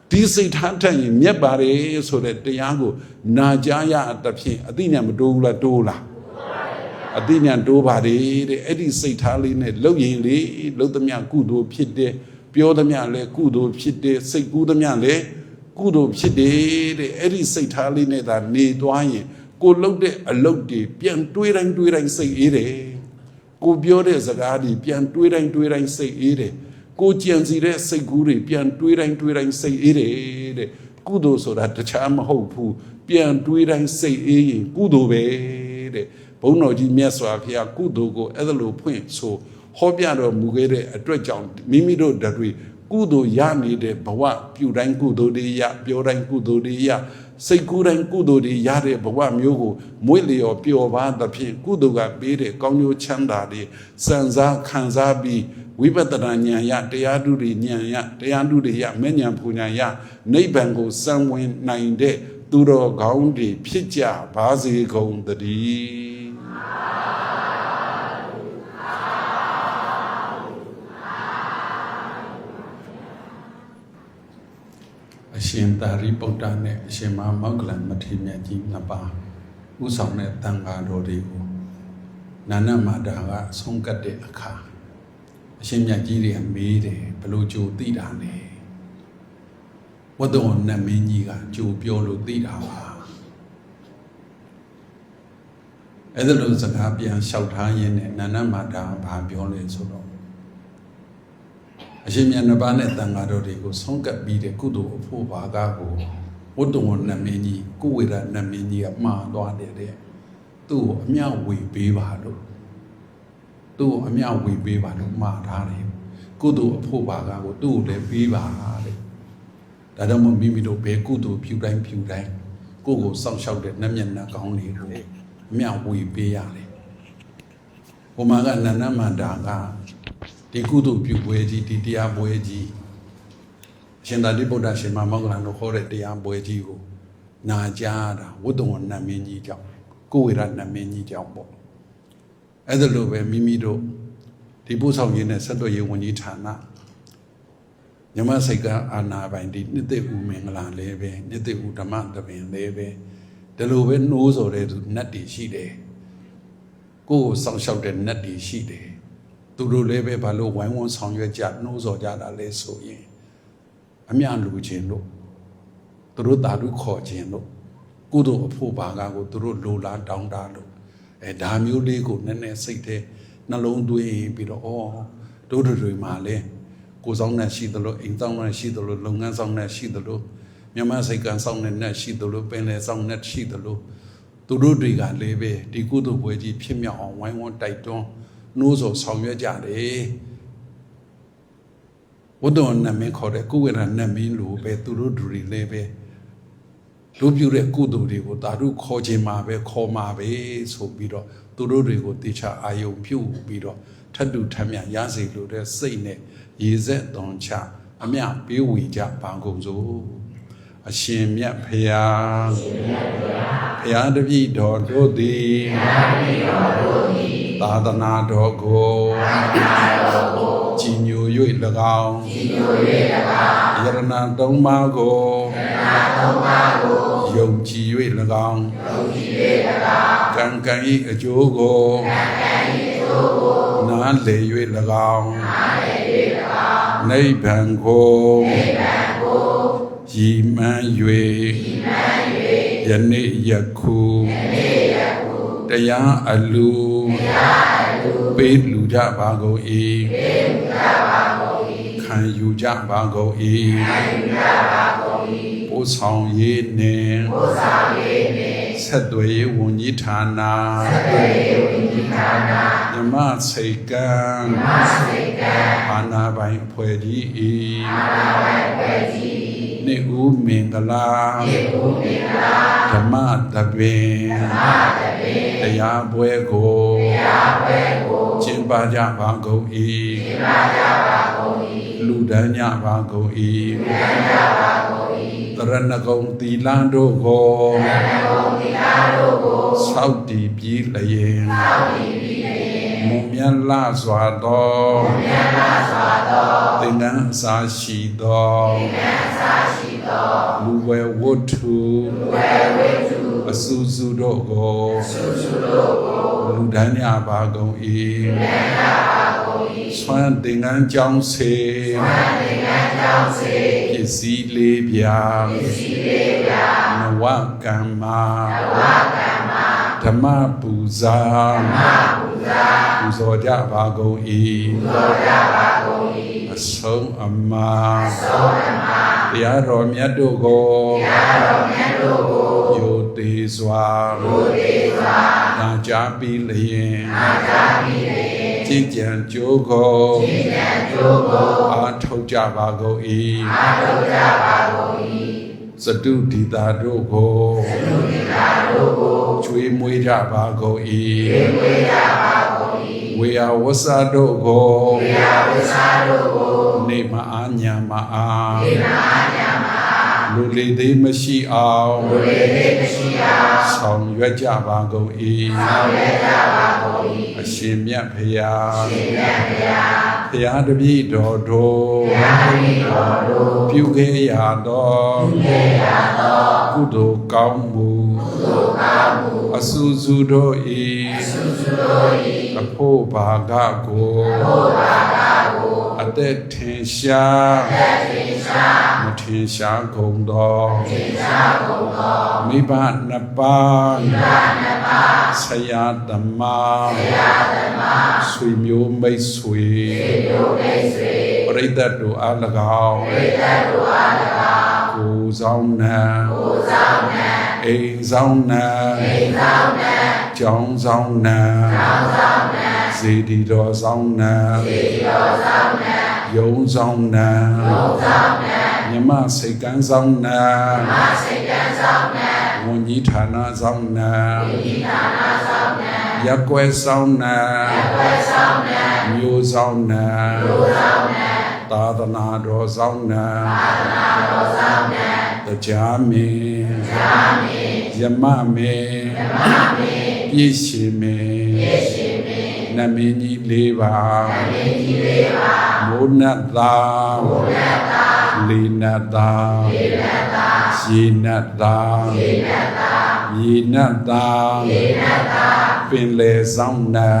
ဒီစိတ်ထားထက်ရင်မြတ်ပါတယ်ဆိုတဲ့တရားကိုနာကြားရတဲ့ဖြင့်အသိဉာဏ်မတိုးဘူးလားတိုးလားအသိဉာဏ်တိုးပါတယ်တဲ့အဲ့ဒီစိတ်ထားလေးနဲ့လှုပ်ရင်လေလှုပ်သမျှကုသိုလ်ဖြစ်တဲ့ပြောသမျှလည်းကုသိုလ်ဖြစ်တယ်စိတ်ကူးသမျှလည်းကုသိုလ်ဖြစ်တယ်တဲ့အဲ့ဒီစိတ်ထားလေးနဲ့သာနေသွားရင်ကိုလှုပ်တဲ့အလုပ်တွေပြန်တွေးတိုင်းစိတ်အေးတယ်ကိုပြောတဲ့စကားတွေပြန်တွေးတိုင်းစိတ်အေးတယ်ကိုကြံစီတဲ့စိတ်ကူးတွေပြန်တွေးတိုင်းစိတ်အေးတယ်တဲ့ကုသိုလ်ဆိုတာတခြားမဟုတ်ဘူးပြန်တွေးတိုင်းစိတ်အေးရင်ကုသိုလ်ပဲတဲ့ဘုန်းတော်ကြီးမြတ်စွာဘုရားကုသိုလ်ကိုအဲ့ဒါလိုဖွင့်ဆိုဟောပြတော်မူခဲ့တဲ့အတွက်ကြောင့်မိမိတို့တွေကုသိုလ်ရနေတဲ့ဘဝပြုတိုင်းကုသိုလ်တွေရပြောတိုင်းကုသိုလ်တွေရစိတ်ကူးတိုင်းကုသိုလ်တွေရတဲ့ဘဝမျိုးကိုမွေ့လျော်ပျော်ပါသဖြင့်ကုသိုလ်ကပေးတဲ့ကောင်းကျိုးချမ်းသာတွေစံစားခံစားပြီးဝိပဿနာဉာဏ်ရတရားဓုတွေဉာဏ်ရတရားဓုတွေရမဲ့ဉာဏ်ပူဉာဏ်ရနိဗ္ဗာန်ကိုစံဝင်နိုင်တဲ့သူတော်ကောင်းတွေဖြစ်ကြပါစေကုန်သတည်းအရှင်သာရိပုတ္တနဲ့အရှင်မမောဂလန်မထေရမြတ်ကြီးနှစ်ပါးဥဆောင်တဲ့တန်ဃာတော်တွေကိုနာနမာတာကဆုံးကတ်တဲ့အခါအရှင်မြတ်ကြီးတွေကမေးတယ်ဘလို့ကြိုသိတာလဲဝတ္တဝနတ်မင်းကြီးကကြိုပြောလို့သိတာပါ အဲ့ဒါလို့စကားပြန်လျှောက်ထားရင်းနဲ့နန္ဒမာတာဘာပြောလဲဆိုတော့အရှင်မြတ်နှစ်ပါးနဲ့တန်ဃာတော်တွေကိုဆုံးကပ်ပြီးတဲ့ကုသိုလ်အဖို့ဘာကကိုဝတ္တဝနမင်းကြီးကုဝေရနမင်းကြီးကမှားသွားတယ်တဲ့သူ့ကိုအမြဝေပေးပါလို့သူ့ကိုအမြဝေပေးပါလို့မှားထားတယ်ကုသိုလ်အဖို့ဘာကကိုသူ့ကိုလည်းပေးပါတဲ့ဒါကြောင့်မို့မိမိတို့ဘယ်ကုသိုလ်ပြုတိုင်းကိုယ်ကိုစောင့်ရှောက်တဲ့နှမျက်နှာကောင်းတွေကိုအမြဝေပေးရတယ်ဟိုမှာကနန္ဒမန္တာကဒီကုသိုလ်ပြုပွဲကြီးဒီတရားပွဲကြီးရှင်သာရိပုတ္တရှင်မောဂလန်တို့ခေါ်တဲ့တရားပွဲကြီးကိုနာကြားတာဝတ္တဝနမင်းကြီးကြောင့်ကိုဝေရနမင်းကြီးကြောင့်ပေါ့အဲ့ဒါလိုပဲမိမိတို့ဒီပို့ဆောင်ရေးနဲ့ဆက်သွယ်ရေးဝန်ကြီးဌာနညမစိတ်ကအာနာပိုင်ဒီနှစ်သိဥမင်္ဂလာလေးပဲနှစ်သိဥဓမ္မတပင်လေးပဲဒီလိုပဲနှိုးဆိုတဲ့နတ်တွေရှိတယ်ကိုယ်ဆောင်လျှောက်တဲ့နတ်တွေရှိတယ်သူတို့လည်းပဲဘာလို့ဝိုင်းဝန်းဆောင်ရွက်ကြနှိုးဆော်ကြတာလဲဆိုရင်အမြလူချင်းလို့သူတို့တာလူခေါ်ခြင်းလို့ကုသိုလ်အဖို့ဘာကကိုသူတို့လိုလားတောင်းတလို့ဒါမျိုးလေးကိုနည်းနည်းစိတ်ထဲနှလုံးသွင်းပြီးတော့တို့တွေမှာလဲကိုယ်ဆောင်နဲ့ရှိသလိုအိမ်ဆောင်နဲ့ရှိသလိုလုပ်ငန်းဆောင်နဲ့ရှိသလိုမြန်မာစိတ်ကံဆောင်နဲ့ရှိသလိုပင်လယ်ဆောင်နဲ့ရှိသလိုသူတို့တွေကလည်းပဲဒီကုသိုလ်ပွဲကြီးဖြစ်မြောက်အောင်ဝိုင်းဝန်းတိုက်တွန်းနှိုးဆော်ဆောင်ရွက်ကြတယ်ဝတ္တဝနမင်းခေါ်တဲ့ကုဝေရနမင်းလို့ပဲသူတို့တွေလည်းပဲလူပြတဲ့ကုသိုလ်တွေကိုဓာတုခေါ်ခြင်းမှာပဲခေါ်မှာပဲဆိုပြီးတော့သူတို့တွေကိုတေချာအာယုံပြုပြီးတော့ထပ်တူထမ်းမြရစေလို့တဲ့စိတ်နဲ့ရေဆက်သွန်ချအမြပေးဝေကြပါကုန်စို့အရှင်မြတ်ဖရာဖရာတပည့်တော်တို့သည်သာသနာတော်ကိုကြီးညို၍၎င်းယရဏသုံးပါးကိုယုံကြည်၍၎င်းကံကံ၏အကျိုးကိုနားလည်၍၎င်းနိဗ္ဗာန်ကိုရည်မှန်း၍ယနေ့ယခုတရားအလူပေးလူကြပါကုန်၏ခံယူကြပါကုန်၏ပို့ဆောင်ရေးနှင့်ဆက်သွယ်ရေးဝန်ကြီးဌာနဓမ္မစိတ်ကံအာနာပိုင်အဖွဲ့ကြီး၏နေဦးမင်္ဂလာဓမ္မတပင်တရားပွဲကိုကျင်းပကြပါကုန်၏လူဒန်းကြပါကုန်၏တရဏဂုံသီလတို့ကိုစောက်တည်ပြီးလျင်မုံမြတ်လာစွာသောသင်္ကန်းအစာရှိသောလူဝဲဝတ္ထုအစူစူတို့ကိုလူဒန်းကြပါကုန်၏ဆွမ်းသင်္ကန်းကြောင်းစေပစ္စည်းလေးပြနဝကမ္မာဓမ္မပူဇာပူဇော်ကြပါကုန်၏အဆုံးအမတရားတော်မြတ်တို့ကိုယိုသေးစွာနာကြားပြီးလျင်ကြည်ကြံကြိုးကိုအားထုတ်ကြပါကုန်၏စတုဒီတာတို့ကိုကျွေးမွေးကြပါကုန်၏ဝေယဝဆတို့ကိုနေမအားညာမအားလူလေးသေးမရှိအောင်ဆောင်ရွက်ကြပါကုန်၏အရှင်မြတ်ဖရာဖရာတပည့်တော်တို့ပြုခဲ့ရသောကုသိုလ်ကောင်းမှုအစူစူတို့၏အဖို့ဘာကကိုအသက်ထင်ရှားမထင်ရှားကုန်သောမိဘနှစ်ပါး ဆရာဓမ္မဆွေမျိုးမိတ်ဆွေပရိသတ်တို့အား၎င်းကိုဆောင်နံအိမ်ဆောင်နံကျောင်းဆောင်နံစေတီတော်ဆောင်နံယုံဆောင်နံမြမစိတ်ကန်းဆောင်နံဝန်ကြီးဌာနဆောင်နံရက်ကွယ်ဆောင်နံမျိုးဆောင်နံသာသနာတော်ဆောင်နံတရားမင်းယမမင်းပြည့်ရှင်မင်းနမင်းကြီး၄ပါးမိုးနတ်သားလေနတ်သားရေနတ်သားမြေနတ်သားပင်လေဆောင်နံ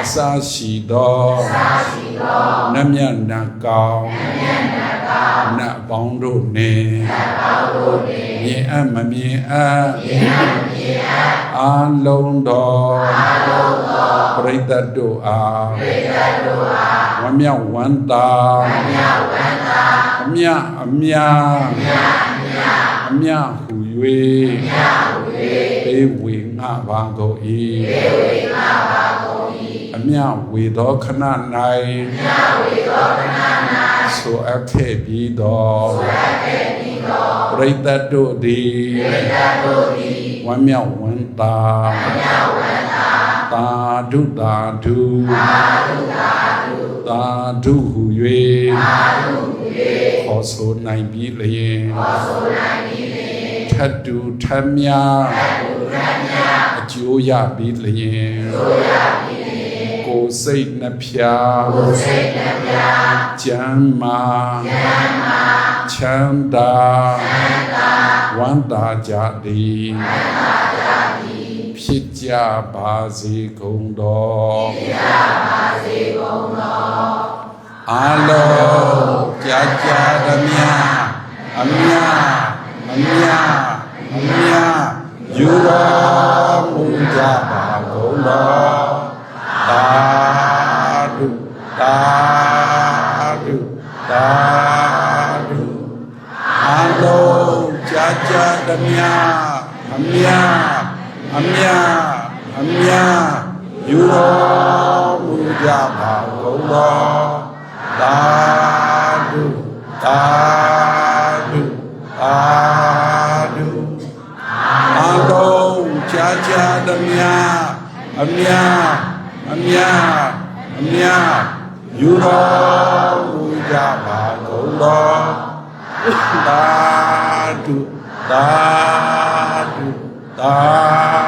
အစရှိသောနတ်မြတ်နတ်ကောင်းနတ်ပေါင်းတို့နှင့်မြင်အပ်မမြင်အပ်အာလုံးတော်ပရိသတ်တို့အားဝမ်းမြောက်ဝမ်းသာအမြအမြဟူ၍ပေးဝေငှပါကုန်၏အမြဝေသောခဏ၌ဆိုအပ်ခဲ့ပြီးသောပရိသတ်တို့သည်ဝမ်းမြောက်ဝမ်းသာသာဓုသာဓုသာဓုဟူ၍ခေါ်ဆိုနိုင်ပြီလျင်ထတ်တူထမ်းများအကျိုးရပြီလျင်ကိုယ်စိတ်နှဖျားကျမ်းမာချမ်းသာဝမ်းသာကြသည်ဖြစ်ကြပါစေကုန်သောအာလုံးကြာကြာသမျှအမြယူတော်မူကြပါကုန်သောသာဓုသာဓုသာဓုအာလုံးကြာကြာသမျှအမြယူတော်မူကြပါကုန်သောသာဓုသာဓုသာဓုအာလုံးကြာကြာသမျှအမြယူတော်မူကြပါကုန်သောသာဓုသာဓုသာ